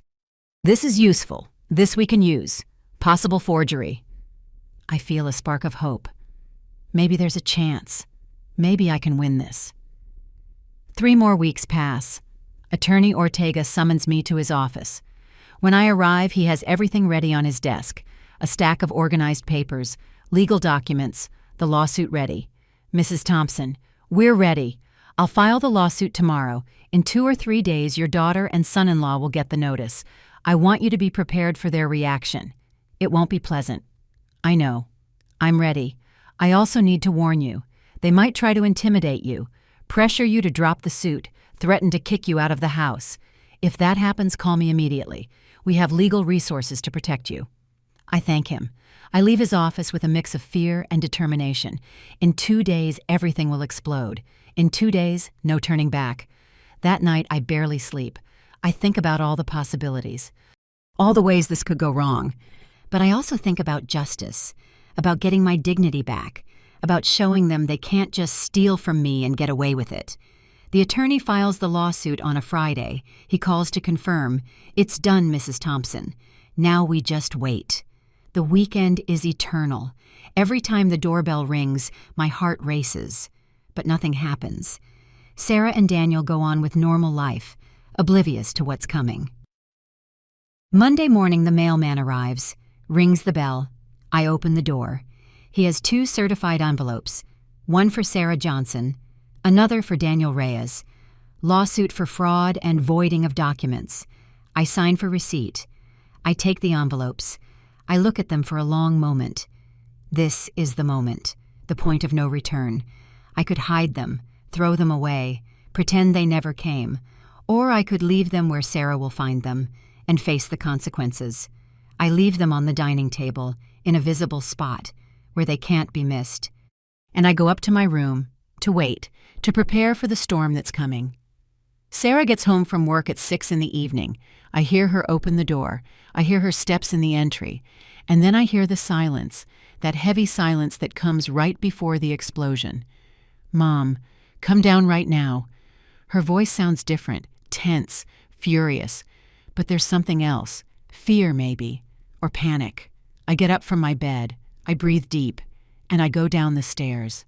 This is useful. This we can use. Possible forgery. I feel a spark of hope. Maybe there's a chance. Maybe I can win this. 3 more weeks pass. Attorney Ortega summons me to his office. When I arrive, he has everything ready on his desk. A stack of organized papers, legal documents, the lawsuit ready. Mrs. Thompson, we're ready. I'll file the lawsuit tomorrow. In 2 or 3 days, your daughter and son-in-law will get the notice. I want you to be prepared for their reaction. It won't be pleasant. I know. I'm ready. I also need to warn you. They might try to intimidate you, pressure you to drop the suit, threaten to kick you out of the house. If that happens, call me immediately. We have legal resources to protect you. I thank him. I leave his office with a mix of fear and determination. In 2 days, everything will explode. In 2 days, no turning back. That night, I barely sleep. I think about all the possibilities, all the ways this could go wrong. But I also think about justice, about getting my dignity back, about showing them they can't just steal from me and get away with it. The attorney files the lawsuit on a Friday. He calls to confirm. It's done, Mrs. Thompson. Now we just wait. The weekend is eternal. Every time the doorbell rings, my heart races. But nothing happens. Sarah and Daniel go on with normal life, oblivious to what's coming. Monday morning, the mailman arrives, rings the bell. I open the door. He has 2 certified envelopes, one for Sarah Johnson, another for Daniel Reyes. Lawsuit for fraud and voiding of documents. I sign for receipt. I take the envelopes. I look at them for a long moment. This is the moment, the point of no return. I could hide them, throw them away, pretend they never came, or I could leave them where Sarah will find them and face the consequences. I leave them on the dining table, in a visible spot, where they can't be missed. And I go up to my room, to wait, to prepare for the storm that's coming. Sarah gets home from work at 6 in the evening. I hear her open the door. I hear her steps in the entry. And then I hear the silence, that heavy silence that comes right before the explosion. Mom, come down right now. Her voice sounds different, tense, furious. But there's something else. Fear, maybe. Or panic. I get up from my bed. I breathe deep, and I go down the stairs.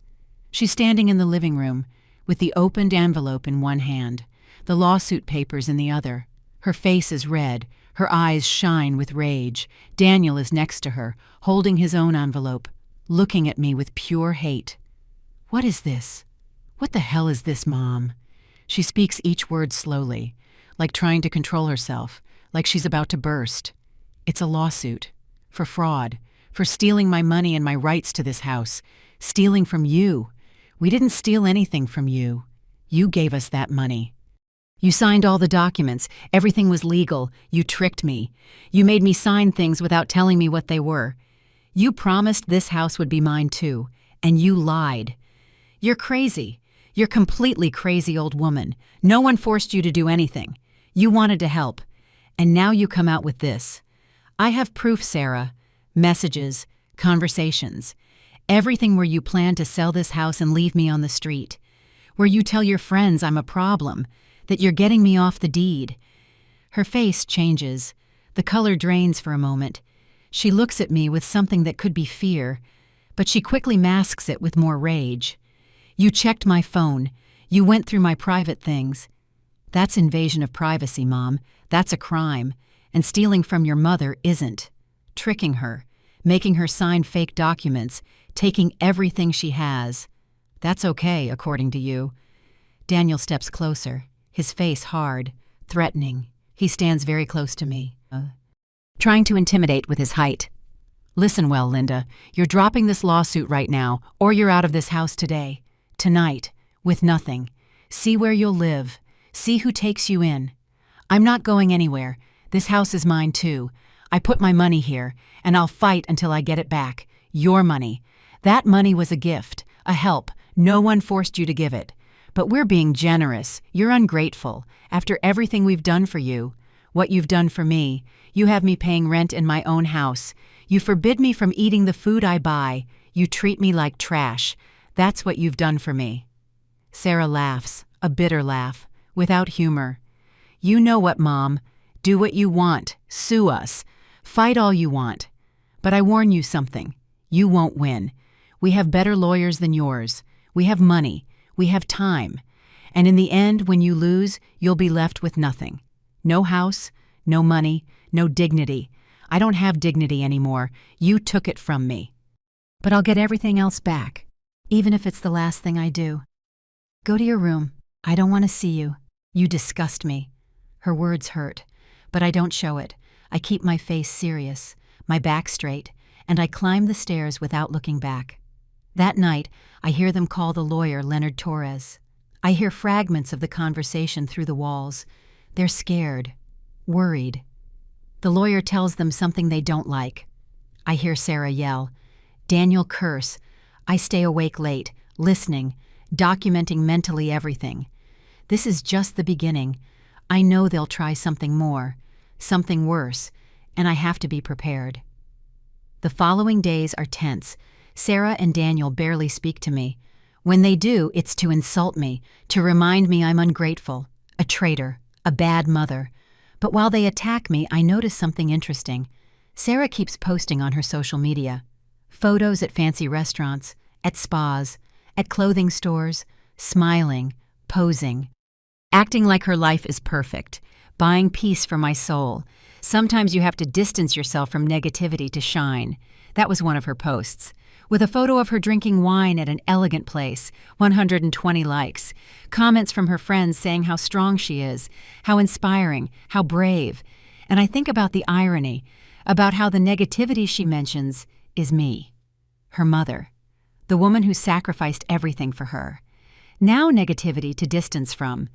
She's standing in the living room, with the opened envelope in one hand, the lawsuit papers in the other. Her face is red, her eyes shine with rage. Daniel is next to her, holding his own envelope, looking at me with pure hate. What is this? What the hell is this, Mom? She speaks each word slowly, like trying to control herself, like she's about to burst. It's a lawsuit. For fraud. For stealing my money and my rights to this house. Stealing from you. We didn't steal anything from you. You gave us that money. You signed all the documents. Everything was legal. You tricked me. You made me sign things without telling me what they were. You promised this house would be mine too, and you lied. You're crazy. You're completely crazy, old woman. No one forced you to do anything. You wanted to help. And now you come out with this. I have proof, Sarah. Messages, conversations. Everything where you plan to sell this house and leave me on the street. Where you tell your friends I'm a problem, that you're getting me off the deed. Her face changes. The color drains for a moment. She looks at me with something that could be fear, but she quickly masks it with more rage. You checked my phone. You went through my private things. That's invasion of privacy, Mom. That's a crime. And stealing from your mother isn't. Tricking her, making her sign fake documents, taking everything she has. That's okay, according to you. Daniel steps closer, his face hard, threatening. He stands very close to me, trying to intimidate with his height. Listen well, Linda. You're dropping this lawsuit right now, or you're out of this house today. Tonight, with nothing. See where you'll live. See who takes you in. I'm not going anywhere. This house is mine too. I put my money here, and I'll fight until I get it back. Your money. That money was a gift, a help. No one forced you to give it. But we're being generous. You're ungrateful. After everything we've done for you, what you've done for me, you have me paying rent in my own house. You forbid me from eating the food I buy. You treat me like trash. That's what you've done for me. Sarah laughs, a bitter laugh, without humor. You know what, Mom. Do what you want. Sue us. Fight all you want. But I warn you something. You won't win. We have better lawyers than yours. We have money. We have time. And in the end, when you lose, you'll be left with nothing. No house, no money, no dignity. I don't have dignity anymore. You took it from me. But I'll get everything else back, even if it's the last thing I do. Go to your room. I don't want to see you. You disgust me. Her words hurt, but I don't show it. I keep my face serious, my back straight, and I climb the stairs without looking back. That night, I hear them call the lawyer Leonard Torres. I hear fragments of the conversation through the walls. They're scared, worried. The lawyer tells them something they don't like. I hear Sarah yell. Daniel curse. I stay awake late, listening, documenting mentally everything. This is just the beginning. I know they'll try something more, something worse, and I have to be prepared. The following days are tense. Sarah and Daniel barely speak to me. When they do, it's to insult me, to remind me I'm ungrateful, a traitor, a bad mother. But while they attack me, I notice something interesting. Sarah keeps posting on her social media. Photos at fancy restaurants, at spas, at clothing stores, smiling, posing, acting like her life is perfect, buying peace for my soul. Sometimes you have to distance yourself from negativity to shine. That was one of her posts. With a photo of her drinking wine at an elegant place, 120 likes. Comments from her friends saying how strong she is, how inspiring, how brave. And I think about the irony, about how the negativity she mentions is me, her mother, the woman who sacrificed everything for her. Now negativity to distance from.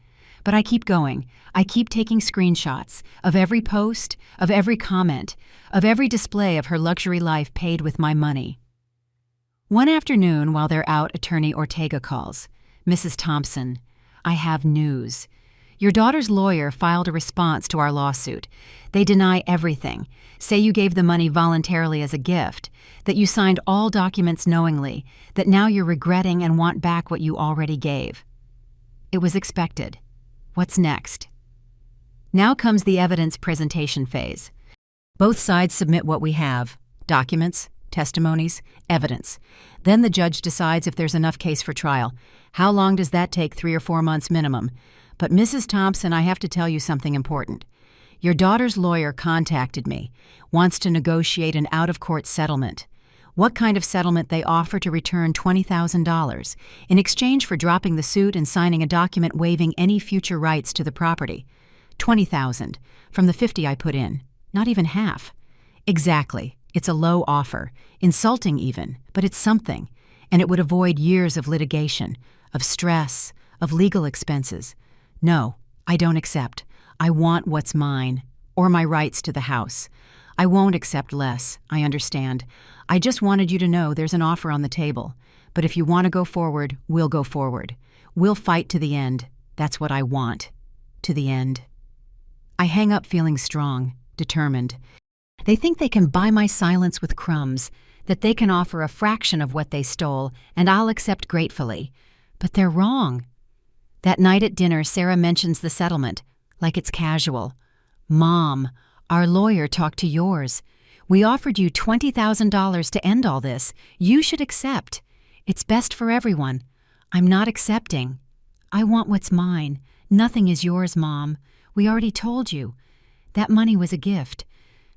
But I keep going. I keep taking screenshots of every post, of every comment, of every display of her luxury life paid with my money. One afternoon, while they're out, Attorney Ortega calls. Mrs. Thompson, I have news. Your daughter's lawyer filed a response to our lawsuit. They deny everything, say you gave the money voluntarily as a gift, that you signed all documents knowingly, that now you're regretting and want back what you already gave. It was expected. What's next? Now comes the evidence presentation phase. Both sides submit what we have, documents, testimonies, evidence. Then the judge decides if there's enough case for trial. How long does that take? 3 or 4 months minimum. But Mrs. Thompson, I have to tell you something important. Your daughter's lawyer contacted me, wants to negotiate an out-of-court settlement. What kind of settlement they offer to return $20,000 in exchange for dropping the suit and signing a document waiving any future rights to the property. $20,000 from the $50,000 I put in. Not even half. Exactly. It's a low offer. Insulting even, but it's something. And it would avoid years of litigation, of stress, of legal expenses. No, I don't accept. I want what's mine, or my rights to the house. I won't accept less, I understand. I just wanted you to know there's an offer on the table. But if you want to go forward, we'll go forward. We'll fight to the end. That's what I want. To the end. I hang up feeling strong, determined. They think they can buy my silence with crumbs, that they can offer a fraction of what they stole, and I'll accept gratefully. But they're wrong. That night at dinner, Sarah mentions the settlement, like it's casual. Mom, our lawyer talked to yours. We offered you $20,000 to end all this. You should accept. It's best for everyone. I'm not accepting. I want what's mine. Nothing is yours, Mom. We already told you. That money was a gift.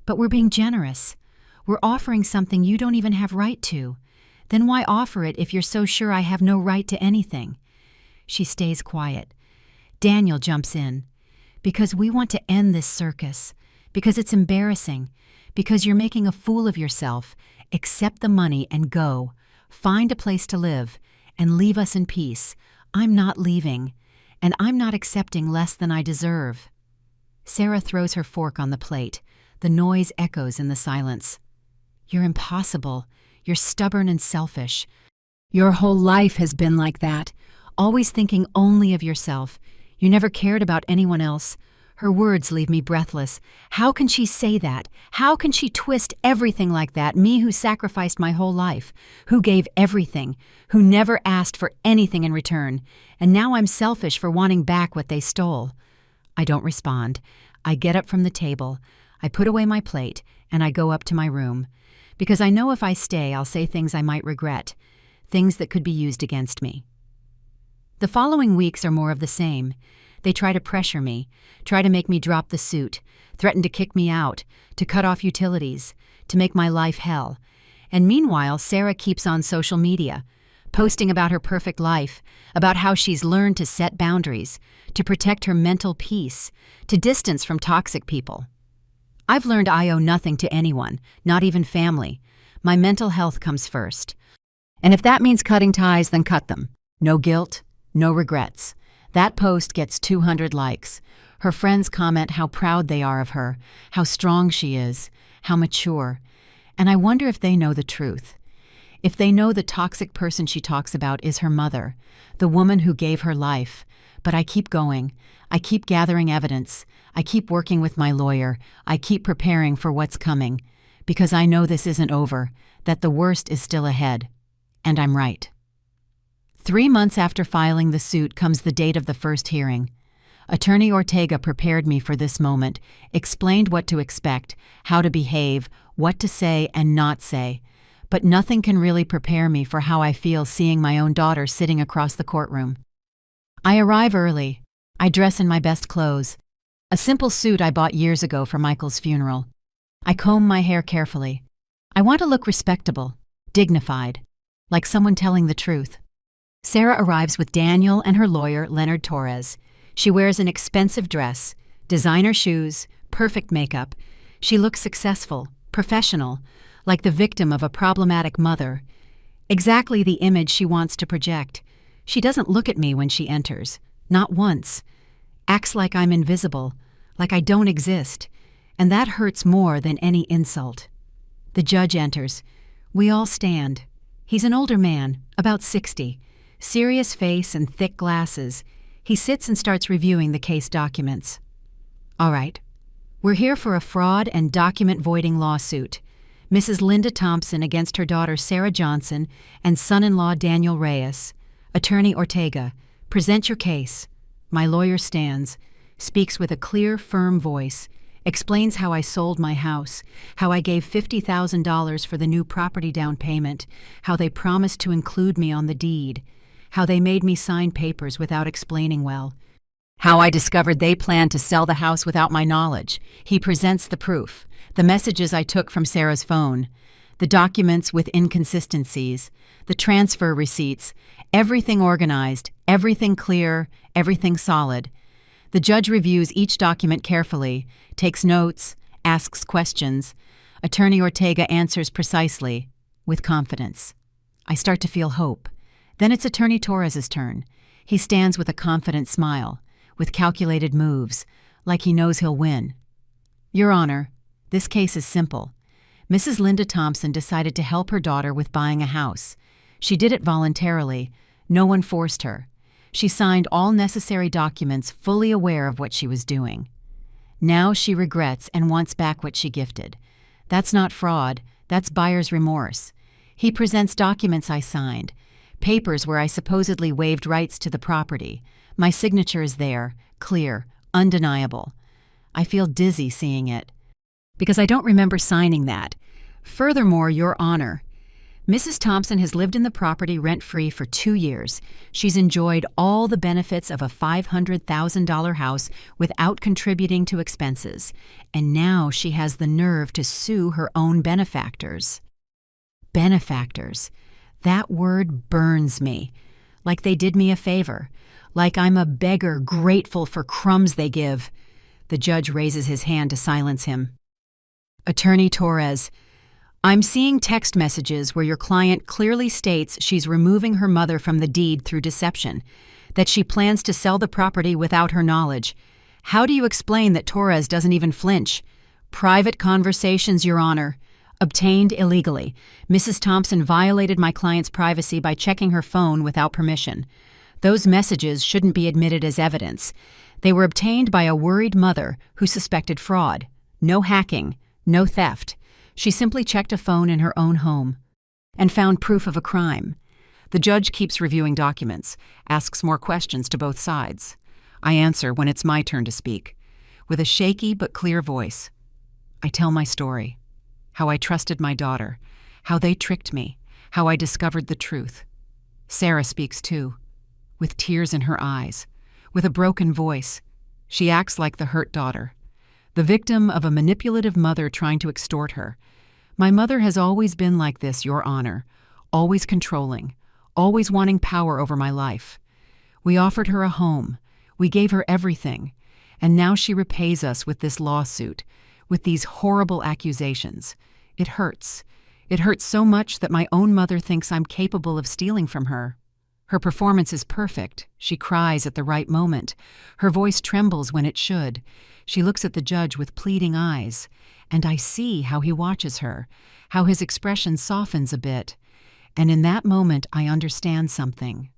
But we're being generous. We're offering something you don't even have right to. Then why offer it if you're so sure I have no right to anything? She stays quiet. Daniel jumps in. Because we want to end this circus. Because it's embarrassing. Because you're making a fool of yourself. Accept the money and go. Find a place to live. And leave us in peace. I'm not leaving. And I'm not accepting less than I deserve. Sarah throws her fork on the plate. The noise echoes in the silence. You're impossible. You're stubborn and selfish. Your whole life has been like that. Always thinking only of yourself. You never cared about anyone else. Her words leave me breathless. How can she say that? How can she twist everything like that? Me who sacrificed my whole life, who gave everything, who never asked for anything in return. And now I'm selfish for wanting back what they stole. I don't respond. I get up from the table. I put away my plate, and I go up to my room. Because I know if I stay, I'll say things I might regret. Things that could be used against me. The following weeks are more of the same. They try to pressure me, try to make me drop the suit, threaten to kick me out, to cut off utilities, to make my life hell. And meanwhile, Sarah keeps on social media, posting about her perfect life, about how she's learned to set boundaries, to protect her mental peace, to distance from toxic people. I've learned I owe nothing to anyone, not even family. My mental health comes first. And if that means cutting ties, then cut them. No guilt, no regrets. That post gets 200 likes. Her friends comment how proud they are of her, how strong she is, how mature. And I wonder if they know the truth. If they know the toxic person she talks about is her mother, the woman who gave her life. But I keep going. I keep gathering evidence. I keep working with my lawyer. I keep preparing for what's coming. Because I know this isn't over, that the worst is still ahead. And I'm right. 3 months after filing the suit comes the date of the first hearing. Attorney Ortega prepared me for this moment, explained what to expect, how to behave, what to say and not say. But nothing can really prepare me for how I feel seeing my own daughter sitting across the courtroom. I arrive early. I dress in my best clothes. A simple suit I bought years ago for Michael's funeral. I comb my hair carefully. I want to look respectable, dignified, like someone telling the truth. Sarah arrives with Daniel and her lawyer, Leonard Torres. She wears an expensive dress, designer shoes, perfect makeup. She looks successful, professional, like the victim of a problematic mother. Exactly the image she wants to project. She doesn't look at me when she enters, not once. Acts like I'm invisible, like I don't exist. And that hurts more than any insult. The judge enters. We all stand. He's an older man, about 60. Serious face and thick glasses. He sits and starts reviewing the case documents. All right. We're here for a fraud and document voiding lawsuit. Mrs. Linda Thompson against her daughter Sarah Johnson and son-in-law Daniel Reyes. Attorney Ortega, present your case. My lawyer stands, speaks with a clear, firm voice, explains how I sold my house, how I gave $50,000 for the new property down payment, how they promised to include me on the deed, how they made me sign papers without explaining well, how I discovered they planned to sell the house without my knowledge. He presents the proof, the messages I took from Sarah's phone, the documents with inconsistencies, the transfer receipts, everything organized, everything clear, everything solid. The judge reviews each document carefully, takes notes, asks questions. Attorney Ortega answers precisely, with confidence. I start to feel hope. Then it's Attorney Torres's turn. He stands with a confident smile, with calculated moves, like he knows he'll win. Your Honor, this case is simple. Mrs. Linda Thompson decided to help her daughter with buying a house. She did it voluntarily. No one forced her. She signed all necessary documents, fully aware of what she was doing. Now she regrets and wants back what she gifted. That's not fraud, that's buyer's remorse. He presents documents I signed, papers where I supposedly waived rights to the property. My signature is there, clear, undeniable. I feel dizzy seeing it, because I don't remember signing that. Furthermore, Your Honor, Mrs. Thompson has lived in the property rent-free for 2 years. She's enjoyed all the benefits of a $500,000 house without contributing to expenses. And now she has the nerve to sue her own benefactors. Benefactors. That word burns me. Like they did me a favor. Like I'm a beggar grateful for crumbs they give. The judge raises his hand to silence him. Attorney Torres, I'm seeing text messages where your client clearly states she's removing her mother from the deed through deception, that she plans to sell the property without her knowledge. How do you explain that Torres doesn't even flinch? Private conversations, Your Honor. Obtained illegally. Mrs. Thompson violated my client's privacy by checking her phone without permission. Those messages shouldn't be admitted as evidence. They were obtained by a worried mother who suspected fraud. No hacking. No theft. She simply checked a phone in her own home and found proof of a crime. The judge keeps reviewing documents, asks more questions to both sides. I answer when it's my turn to speak, with a shaky but clear voice. I tell my story, how I trusted my daughter, how they tricked me, how I discovered the truth. Sarah speaks too, with tears in her eyes, with a broken voice. She acts like the hurt daughter, the victim of a manipulative mother trying to extort her. My mother has always been like this, Your Honor, always controlling, always wanting power over my life. We offered her a home, we gave her everything, and now she repays us with this lawsuit, with these horrible accusations. It hurts. It hurts so much that my own mother thinks I'm capable of stealing from her. Her performance is perfect. She cries at the right moment. Her voice trembles when it should. She looks at the judge with pleading eyes, and I see how he watches her, how his expression softens a bit. And in that moment, I understand something.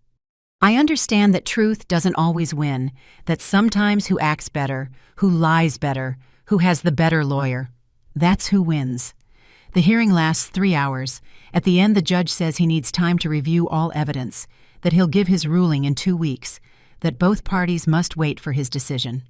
I understand that truth doesn't always win, that sometimes who acts better, who lies better, who has the better lawyer, that's who wins. The hearing lasts 3 hours. At the end, the judge says he needs time to review all evidence, that he'll give his ruling in 2 weeks, that both parties must wait for his decision.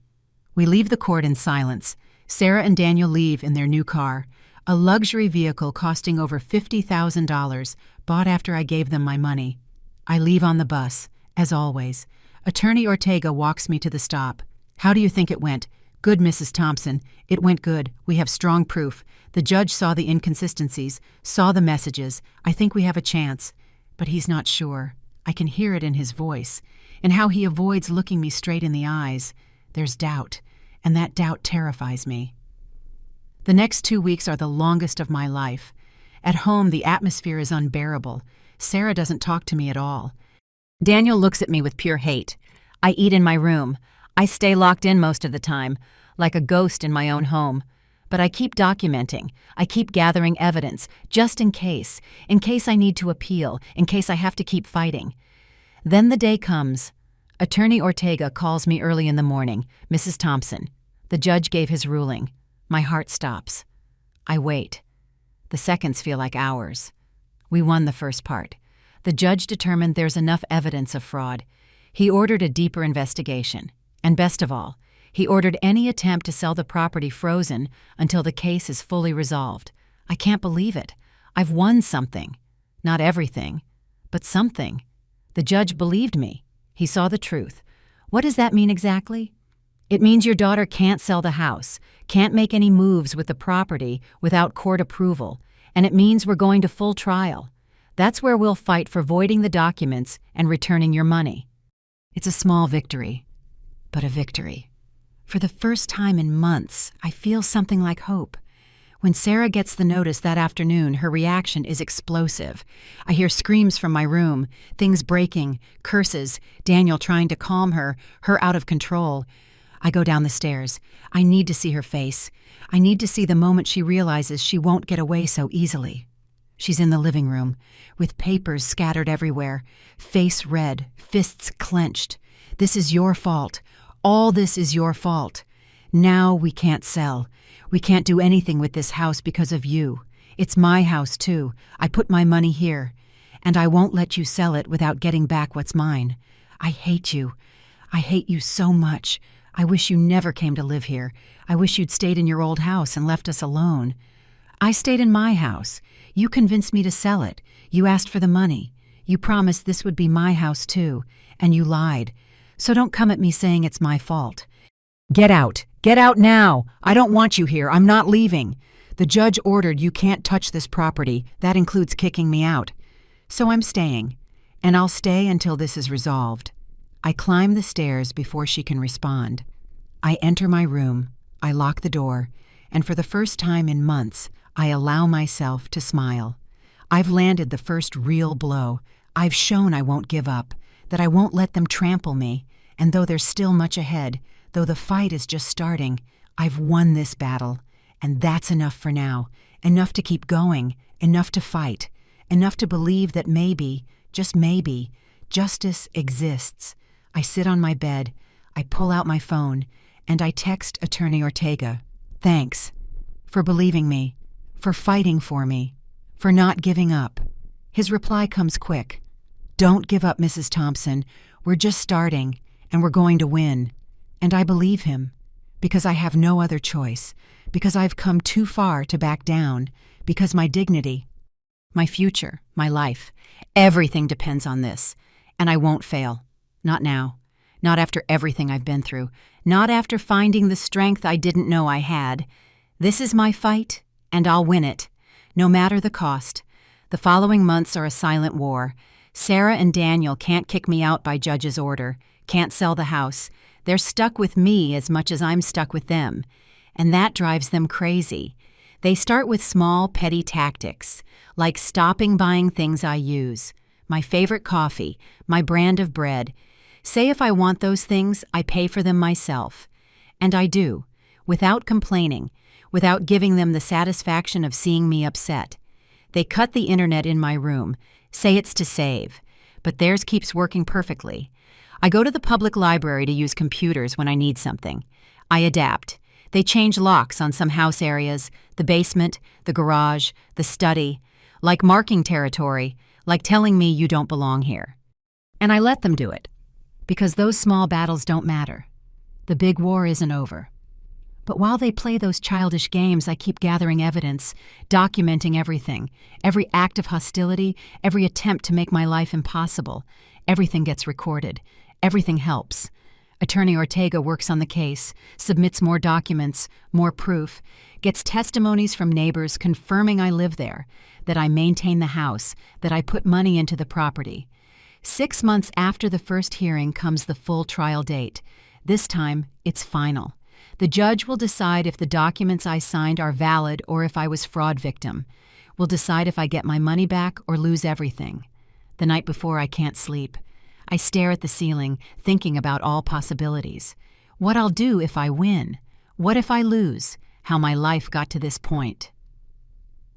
We leave the court in silence. Sarah and Daniel leave in their new car, a luxury vehicle costing over $50,000, bought after I gave them my money. I leave on the bus, as always. Attorney Ortega walks me to the stop. How do you think it went? Good, Mrs. Thompson. It went good. We have strong proof. The judge saw the inconsistencies, saw the messages. I think we have a chance. But he's not sure. I can hear it in his voice, and how he avoids looking me straight in the eyes. There's doubt, and that doubt terrifies me. The next 2 weeks are the longest of my life. At home, the atmosphere is unbearable. Sarah doesn't talk to me at all. Daniel looks at me with pure hate. I eat in my room. I stay locked in most of the time, like a ghost in my own home. But I keep documenting. I keep gathering evidence, just in case I need to appeal, in case I have to keep fighting. Then the day comes. Attorney Ortega calls me early in the morning. Mrs. Thompson. The judge gave his ruling. My heart stops. I wait. The seconds feel like hours. We won the first part. The judge determined there's enough evidence of fraud. He ordered a deeper investigation. And best of all, He ordered any attempt to sell the property frozen until the case is fully resolved. I can't believe it. I've won something. Not everything, but something. The judge believed me. He saw the truth. What does that mean exactly? It means your daughter can't sell the house, can't make any moves with the property without court approval, and it means we're going to full trial. That's where we'll fight for voiding the documents and returning your money. It's a small victory, but a victory. For the first time in months, I feel something like hope. When Sarah gets the notice that afternoon, her reaction is explosive. I hear screams from my room, things breaking, curses, Daniel trying to calm her out of control. I go down the stairs. I need to see her face. I need to see the moment she realizes she won't get away so easily. She's in the living room, with papers scattered everywhere, face red, fists clenched. This is your fault. All this is your fault. Now we can't sell. We can't do anything with this house because of you. It's my house, too. I put my money here. And I won't let you sell it without getting back what's mine. I hate you. I hate you so much. I wish you never came to live here. I wish you'd stayed in your old house and left us alone. I stayed in my house. You convinced me to sell it. You asked for the money. You promised this would be my house, too. And you lied. So don't come at me saying it's my fault. Get out. Get out now. I don't want you here. I'm not leaving. The judge ordered you can't touch this property. That includes kicking me out. So I'm staying. And I'll stay until this is resolved. I climb the stairs before she can respond. I enter my room. I lock the door. And for the first time in months, I allow myself to smile. I've landed the first real blow. I've shown I won't give up, that I won't let them trample me. And though there's still much ahead, though the fight is just starting, I've won this battle. And that's enough for now. Enough to keep going. Enough to fight. Enough to believe that maybe, just maybe, justice exists. I sit on my bed. I pull out my phone. And I text Attorney Ortega. Thanks. For believing me. For fighting for me. For not giving up. His reply comes quick. Don't give up, Mrs. Thompson. We're just starting. And we're going to win. And I believe him, because I have no other choice, because I've come too far to back down, because my dignity, my future, my life, everything depends on this, and I won't fail. Not now. Not after everything I've been through. Not after finding the strength I didn't know I had. This is my fight, and I'll win it, no matter the cost. The following months are a silent war. Sarah and Daniel can't kick me out by judge's order. Can't sell the house. They're stuck with me as much as I'm stuck with them. And that drives them crazy. They start with small, petty tactics, like stopping buying things I use. My favorite coffee, my brand of bread. Say if I want those things, I pay for them myself. And I do, without complaining, without giving them the satisfaction of seeing me upset. They cut the internet in my room, say it's to save, but theirs keeps working perfectly. I go to the public library to use computers when I need something. I adapt. They change locks on some house areas, the basement, the garage, the study, like marking territory, like telling me you don't belong here. And I let them do it, because those small battles don't matter. The big war isn't over. But while they play those childish games, I keep gathering evidence, documenting everything, every act of hostility, every attempt to make my life impossible. Everything gets recorded. Everything helps. Attorney Ortega works on the case, submits more documents, more proof, gets testimonies from neighbors confirming I live there, that I maintain the house, that I put money into the property. 6 months after the first hearing comes the full trial date. This time, it's final. The judge will decide if the documents I signed are valid or if I was fraud victim. Will decide if I get my money back or lose everything. The night before, I can't sleep. I stare at the ceiling, thinking about all possibilities. What I'll do if I win. What if I lose? How my life got to this point.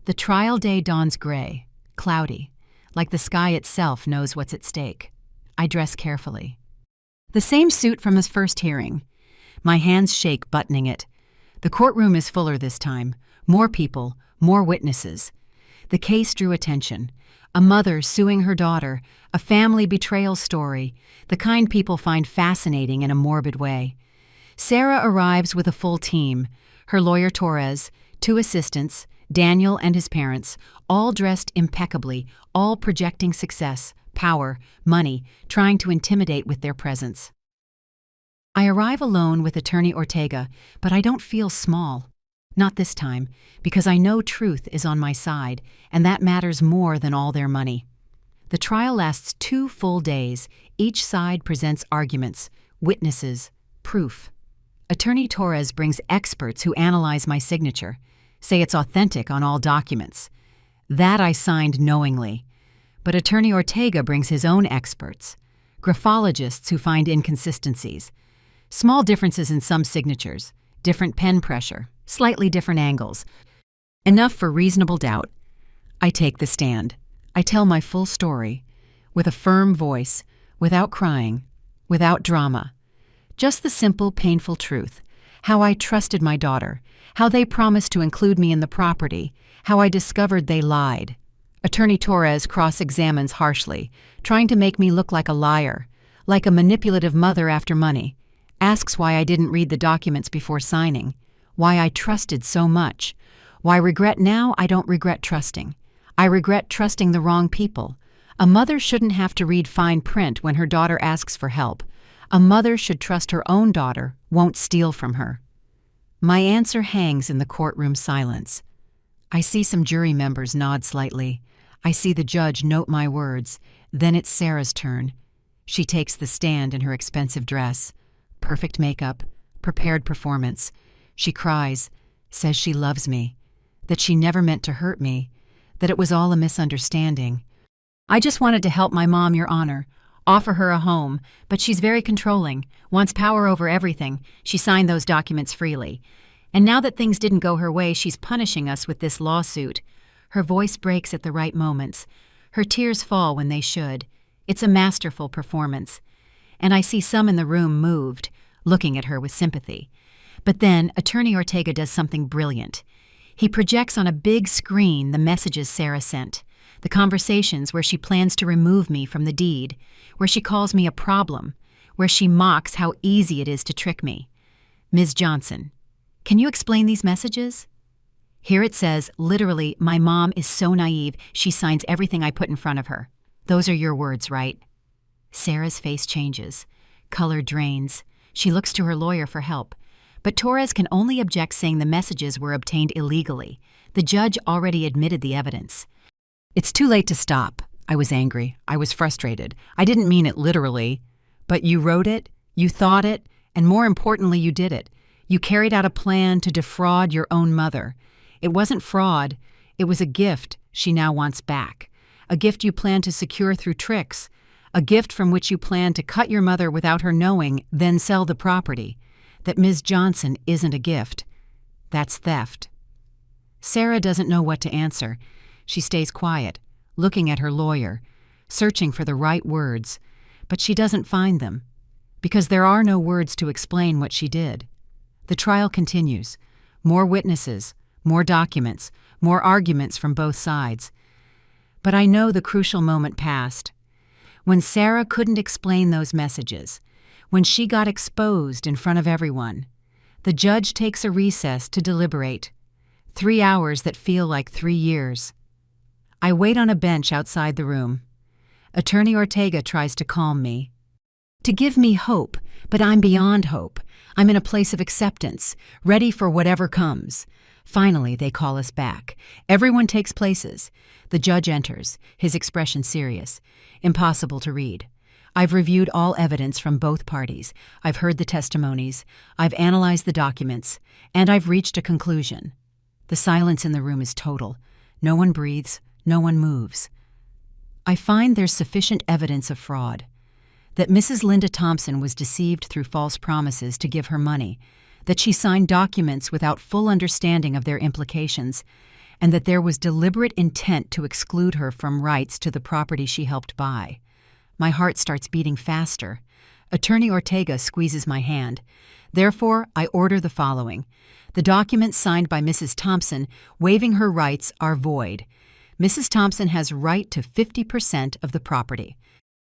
The trial day dawns gray, cloudy, like the sky itself knows what's at stake. I dress carefully. The same suit from his first hearing. My hands shake buttoning it. The courtroom is fuller this time. More people, more witnesses. The case drew attention. A mother suing her daughter, a family betrayal story, the kind people find fascinating in a morbid way. Sarah arrives with a full team, her lawyer Torres, 2 assistants, Daniel and his parents, all dressed impeccably, all projecting success, power, money, trying to intimidate with their presence. I arrive alone with Attorney Ortega, but I don't feel small. Not this time, because I know truth is on my side, and that matters more than all their money. The trial lasts 2 full days. Each side presents arguments, witnesses, proof. Attorney Torres brings experts who analyze my signature, say it's authentic on all documents. That I signed knowingly. But Attorney Ortega brings his own experts, graphologists who find inconsistencies, small differences in some signatures, different pen pressure, slightly different angles. Enough for reasonable doubt. I take the stand. I tell my full story, with a firm voice, without crying, without drama. Just the simple, painful truth. How I trusted my daughter, how they promised to include me in the property, how I discovered they lied. Attorney Torres cross-examines harshly, trying to make me look like a liar, like a manipulative mother after money. Asks why I didn't read the documents before signing, why I trusted so much, why regret now I don't regret trusting. I regret trusting the wrong people. A mother shouldn't have to read fine print when her daughter asks for help. A mother should trust her own daughter won't steal from her. My answer hangs in the courtroom silence. I see some jury members nod slightly. I see the judge note my words. Then it's Sarah's turn. She takes the stand in her expensive dress. Perfect makeup, prepared performance. She cries, says she loves me, that she never meant to hurt me, that it was all a misunderstanding. I just wanted to help my mom, Your Honor, offer her a home, but she's very controlling, wants power over everything. She signed those documents freely. And now that things didn't go her way, she's punishing us with this lawsuit. Her voice breaks at the right moments. Her tears fall when they should. It's a masterful performance. And I see some in the room moved, looking at her with sympathy. But then Attorney Ortega does something brilliant. He projects on a big screen the messages Sarah sent, the conversations where she plans to remove me from the deed, where she calls me a problem, where she mocks how easy it is to trick me. Ms. Johnson, can you explain these messages? Here it says, literally, my mom is so naive, she signs everything I put in front of her. Those are your words, right? Sarah's face changes. Color drains. She looks to her lawyer for help. But Torres can only object, saying the messages were obtained illegally. The judge already admitted the evidence. It's too late to stop. I was angry. I was frustrated. I didn't mean it literally. But you wrote it, you thought it, and more importantly, you did it. You carried out a plan to defraud your own mother. It wasn't fraud. It was a gift she now wants back. A gift you planned to secure through tricks. A gift from which you planned to cut your mother without her knowing, then sell the property. That Ms. Johnson isn't a gift. That's theft. Sarah doesn't know what to answer. She stays quiet, looking at her lawyer, searching for the right words, but she doesn't find them, because there are no words to explain what she did. The trial continues. More witnesses, more documents, more arguments from both sides. But I know the crucial moment passed. When Sarah couldn't explain those messages, when she got exposed in front of everyone, the judge takes a recess to deliberate. 3 hours that feel like 3 years. I wait on a bench outside the room. Attorney Ortega tries to calm me, to give me hope, but I'm beyond hope. I'm in a place of acceptance, ready for whatever comes. Finally, they call us back. Everyone takes places. The judge enters, his expression serious. Impossible to read. I've reviewed all evidence from both parties. I've heard the testimonies. I've analyzed the documents. And I've reached a conclusion. The silence in the room is total. No one breathes. No one moves. I find there's sufficient evidence of fraud. That Mrs. Linda Thompson was deceived through false promises to give her money. That she signed documents without full understanding of their implications. And that there was deliberate intent to exclude her from rights to the property she helped buy. My heart starts beating faster. Attorney Ortega squeezes my hand. Therefore, I order the following. The documents signed by Mrs. Thompson waiving her rights are void. Mrs. Thompson has right to 50% of the property.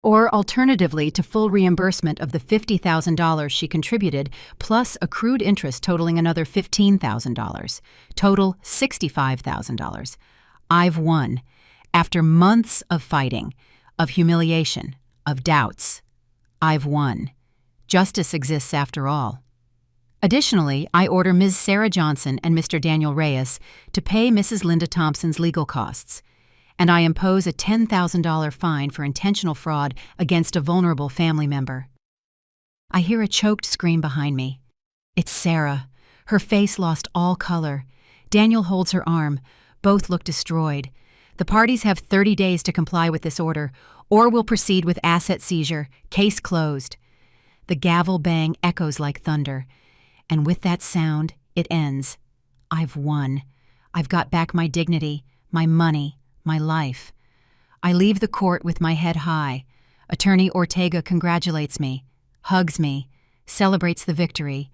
or alternatively to full reimbursement of the $50,000 she contributed, plus accrued interest totaling another $15,000. Total $65,000. I've won. After months of fighting, of humiliation, of doubts, I've won. Justice exists after all. Additionally, I order Ms. Sarah Johnson and Mr. Daniel Reyes to pay Mrs. Linda Thompson's legal costs, and I impose a $10,000 fine for intentional fraud against a vulnerable family member. I hear a choked scream behind me. It's Sarah. Her face lost all color. Daniel holds her arm. Both look destroyed. The parties have 30 days to comply with this order, or will proceed with asset seizure. Case closed. The gavel bang echoes like thunder, and with that sound, it ends. I've won. I've got back my dignity, my money, my life. I leave the court with my head high. Attorney Ortega congratulates me, hugs me, celebrates the victory,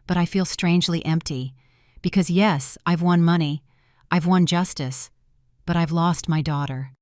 but I feel strangely empty. Because yes, I've won money, I've won justice, but I've lost my daughter.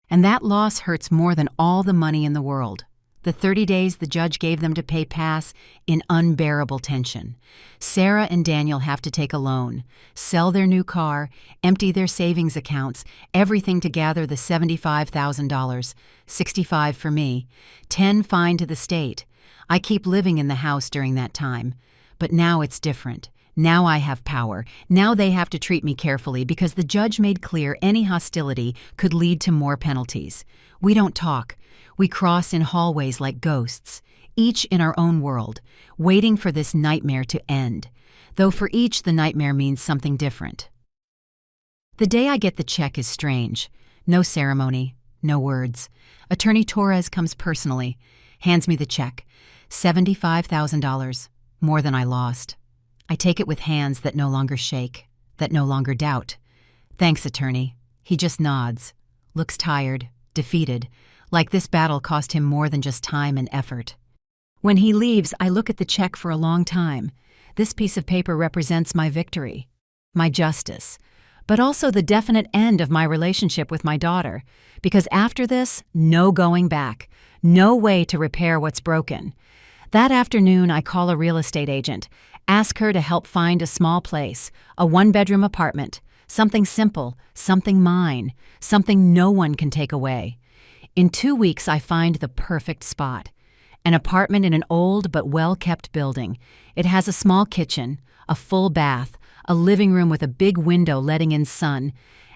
And that loss hurts more than all the money in the world. The 30 days the judge gave them to pay pass in unbearable tension. Sarah and Daniel have to take a loan, sell their new car, empty their savings accounts, everything to gather the $75,000, $65,000 for me, $10,000 fine to the state. I keep living in the house during that time. But now it's different. Now I have power. Now they have to treat me carefully because the judge made clear any hostility could lead to more penalties. We don't talk. We cross in hallways like ghosts, each in our own world, waiting for this nightmare to end, though for each the nightmare means something different. The day I get the check is strange. No ceremony, no words. Attorney Torres comes personally, hands me the check, $75,000, more than I lost. I take it with hands that no longer shake, that no longer doubt. Thanks, attorney. He just nods, looks tired, defeated, like this battle cost him more than just time and effort. When he leaves, I look at the check for a long time. This piece of paper represents my victory, my justice, but also the definite end of my relationship with my daughter, because after this, no going back, no way to repair what's broken. That afternoon, I call a real estate agent, ask her to help find a small place, a one-bedroom apartment, something simple, something mine, something no one can take away. In 2 weeks, I find the perfect spot. An apartment in an old but well-kept building. It has a small kitchen, a full bath, a living room with a big window letting in sun,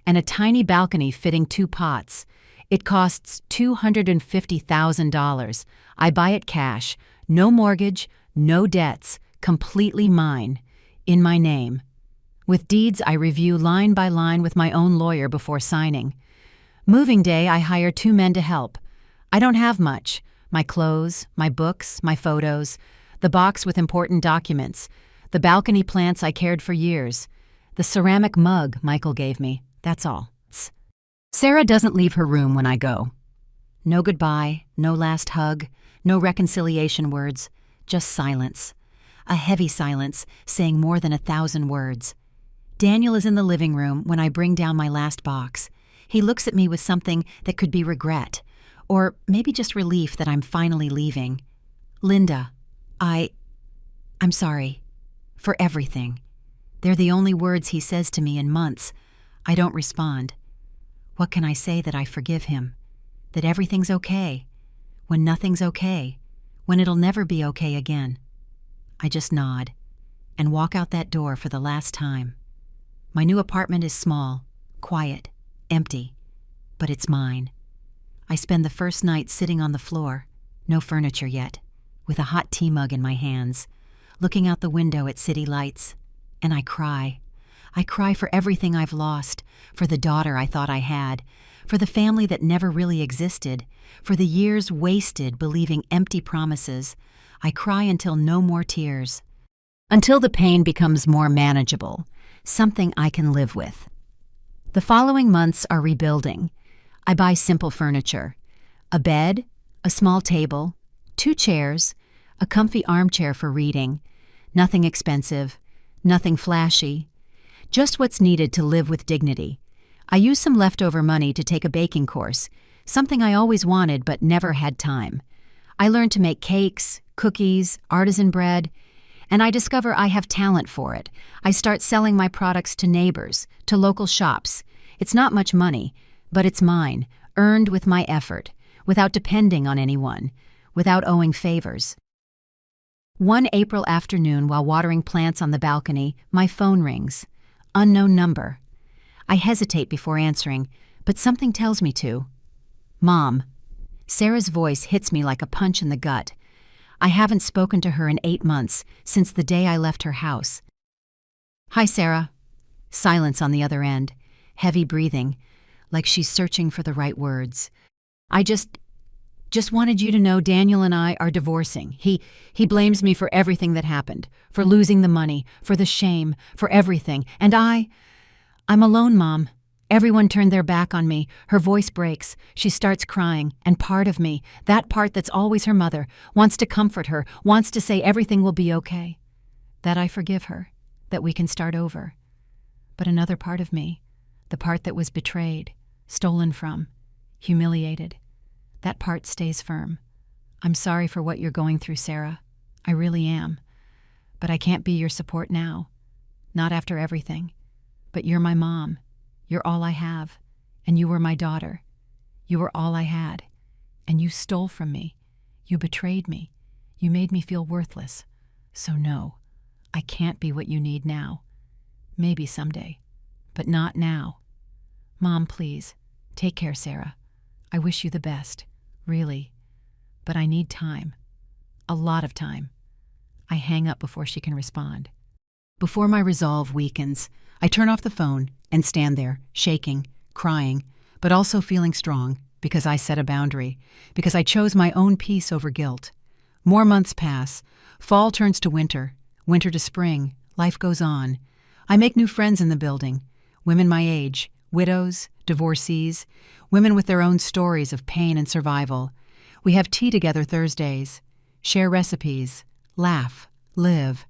and a tiny balcony fitting 2 pots. It costs $250,000. I buy it cash, no mortgage, no debts, completely mine, in my name. With deeds, I review line by line with my own lawyer before signing. Moving day, I hire 2 men to help. I don't have much. My clothes, my books, my photos, the box with important documents, the balcony plants I cared for years, the ceramic mug Michael gave me. That's all. Sarah doesn't leave her room when I go. No goodbye, no last hug, no reconciliation words, just silence. A heavy silence, saying more than 1,000 words. Daniel is in the living room when I bring down my last box. He looks at me with something that could be regret, or maybe just relief that I'm finally leaving. Linda, I'm sorry. For everything. They're the only words he says to me in months. I don't respond. What can I say that I forgive him? That everything's okay? When nothing's okay? When it'll never be okay again? I just nod and walk out that door for the last time. My new apartment is small, quiet, empty, but it's mine. I spend the first night sitting on the floor, no furniture yet, with a hot tea mug in my hands, looking out the window at city lights, and I cry. I cry for everything I've lost, for the daughter I thought I had, for the family that never really existed, for the years wasted believing empty promises. I cry until no more tears, until the pain becomes more manageable, something I can live with. The following months are rebuilding. I buy simple furniture, a bed, a small table, 2 chairs, a comfy armchair for reading, nothing expensive, nothing flashy, just what's needed to live with dignity. I use some leftover money to take a baking course, something I always wanted but never had time. I learned to make cakes, cookies, artisan bread, and I discover I have talent for it. I start selling my products to neighbors, to local shops. It's not much money, but it's mine, earned with my effort, without depending on anyone, without owing favors. One April afternoon, while watering plants on the balcony, my phone rings. Unknown number. I hesitate before answering, but something tells me to. Mom. Sarah's voice hits me like a punch in the gut. I haven't spoken to her in 8 months, since the day I left her house. Hi, Sarah. Silence on the other end, heavy breathing, like she's searching for the right words. I just wanted you to know Daniel and I are divorcing. He blames me for everything that happened, for losing the money, for the shame, for everything. And I'm alone, Mom. Everyone turned their back on me. Her voice breaks. She starts crying. And part of me, that part that's always her mother, wants to comfort her, wants to say everything will be okay. That I forgive her, that we can start over. But another part of me, the part that was betrayed, stolen from, humiliated, that part stays firm. I'm sorry for what you're going through, Sarah. I really am. But I can't be your support now. Not after everything. But you're my mom. You're all I have. And you were my daughter. You were all I had. And you stole from me. You betrayed me. You made me feel worthless. So no, I can't be what you need now. Maybe someday. But not now. Mom, please. Take care, Sarah. I wish you the best. Really. But I need time. A lot of time. I hang up before she can respond. Before my resolve weakens, I turn off the phone and stand there, shaking, crying, but also feeling strong because I set a boundary, because I chose my own peace over guilt. More months pass. Fall turns to winter, winter to spring. Life goes on. I make new friends in the building, women my age, widows, divorcees, women with their own stories of pain and survival. We have tea together Thursdays, share recipes, laugh, live.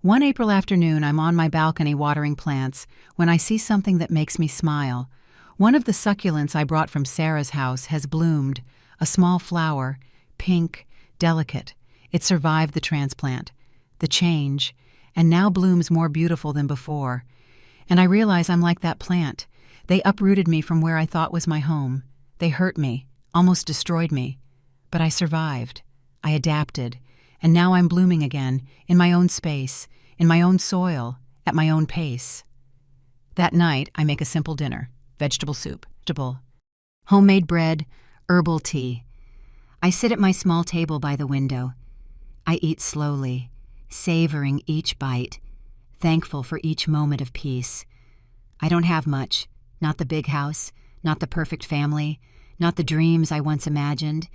One April afternoon, I'm on my balcony watering plants when I see something that makes me smile. One of the succulents I brought from Sarah's house has bloomed, a small flower, pink, delicate. It survived the transplant, the change, and now blooms more beautiful than before. And I realize I'm like that plant. They uprooted me from where I thought was my home. They hurt me, almost destroyed me. But I survived. I adapted. And now I'm blooming again, in my own space, in my own soil, at my own pace. That night, I make a simple dinner. Vegetable soup, homemade bread, herbal tea. I sit at my small table by the window. I eat slowly, savoring each bite, thankful for each moment of peace. I don't have much. Not the big house, not the perfect family, not the dreams I once imagined.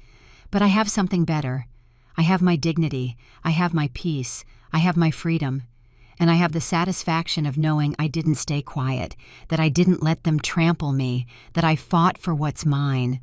But I have something better. I have my dignity, I have my peace, I have my freedom. And I have the satisfaction of knowing I didn't stay quiet, that I didn't let them trample me, that I fought for what's mine.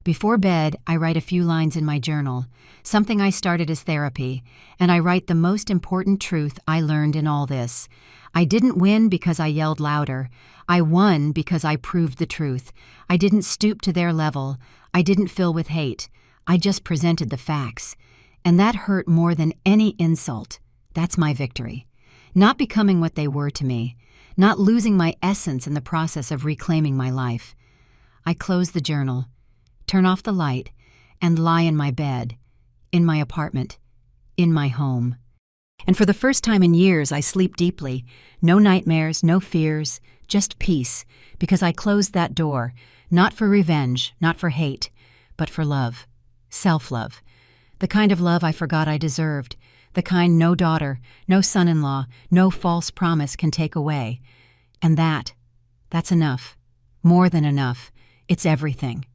Before bed, I write a few lines in my journal, something I started as therapy, and I write the most important truth I learned in all this. I didn't win because I yelled louder. I won because I proved the truth. I didn't stoop to their level. I didn't fill with hate. I just presented the facts. And that hurt more than any insult. That's my victory. Not becoming what they were to me. Not losing my essence in the process of reclaiming my life. I close the journal, turn off the light, and lie in my bed, in my apartment, in my home. And for the first time in years, I sleep deeply. No nightmares, no fears, just peace, because I closed that door, not for revenge, not for hate, but for love, self-love, the kind of love I forgot I deserved, the kind no daughter, no son-in-law, no false promise can take away. And that's enough, more than enough. It's everything.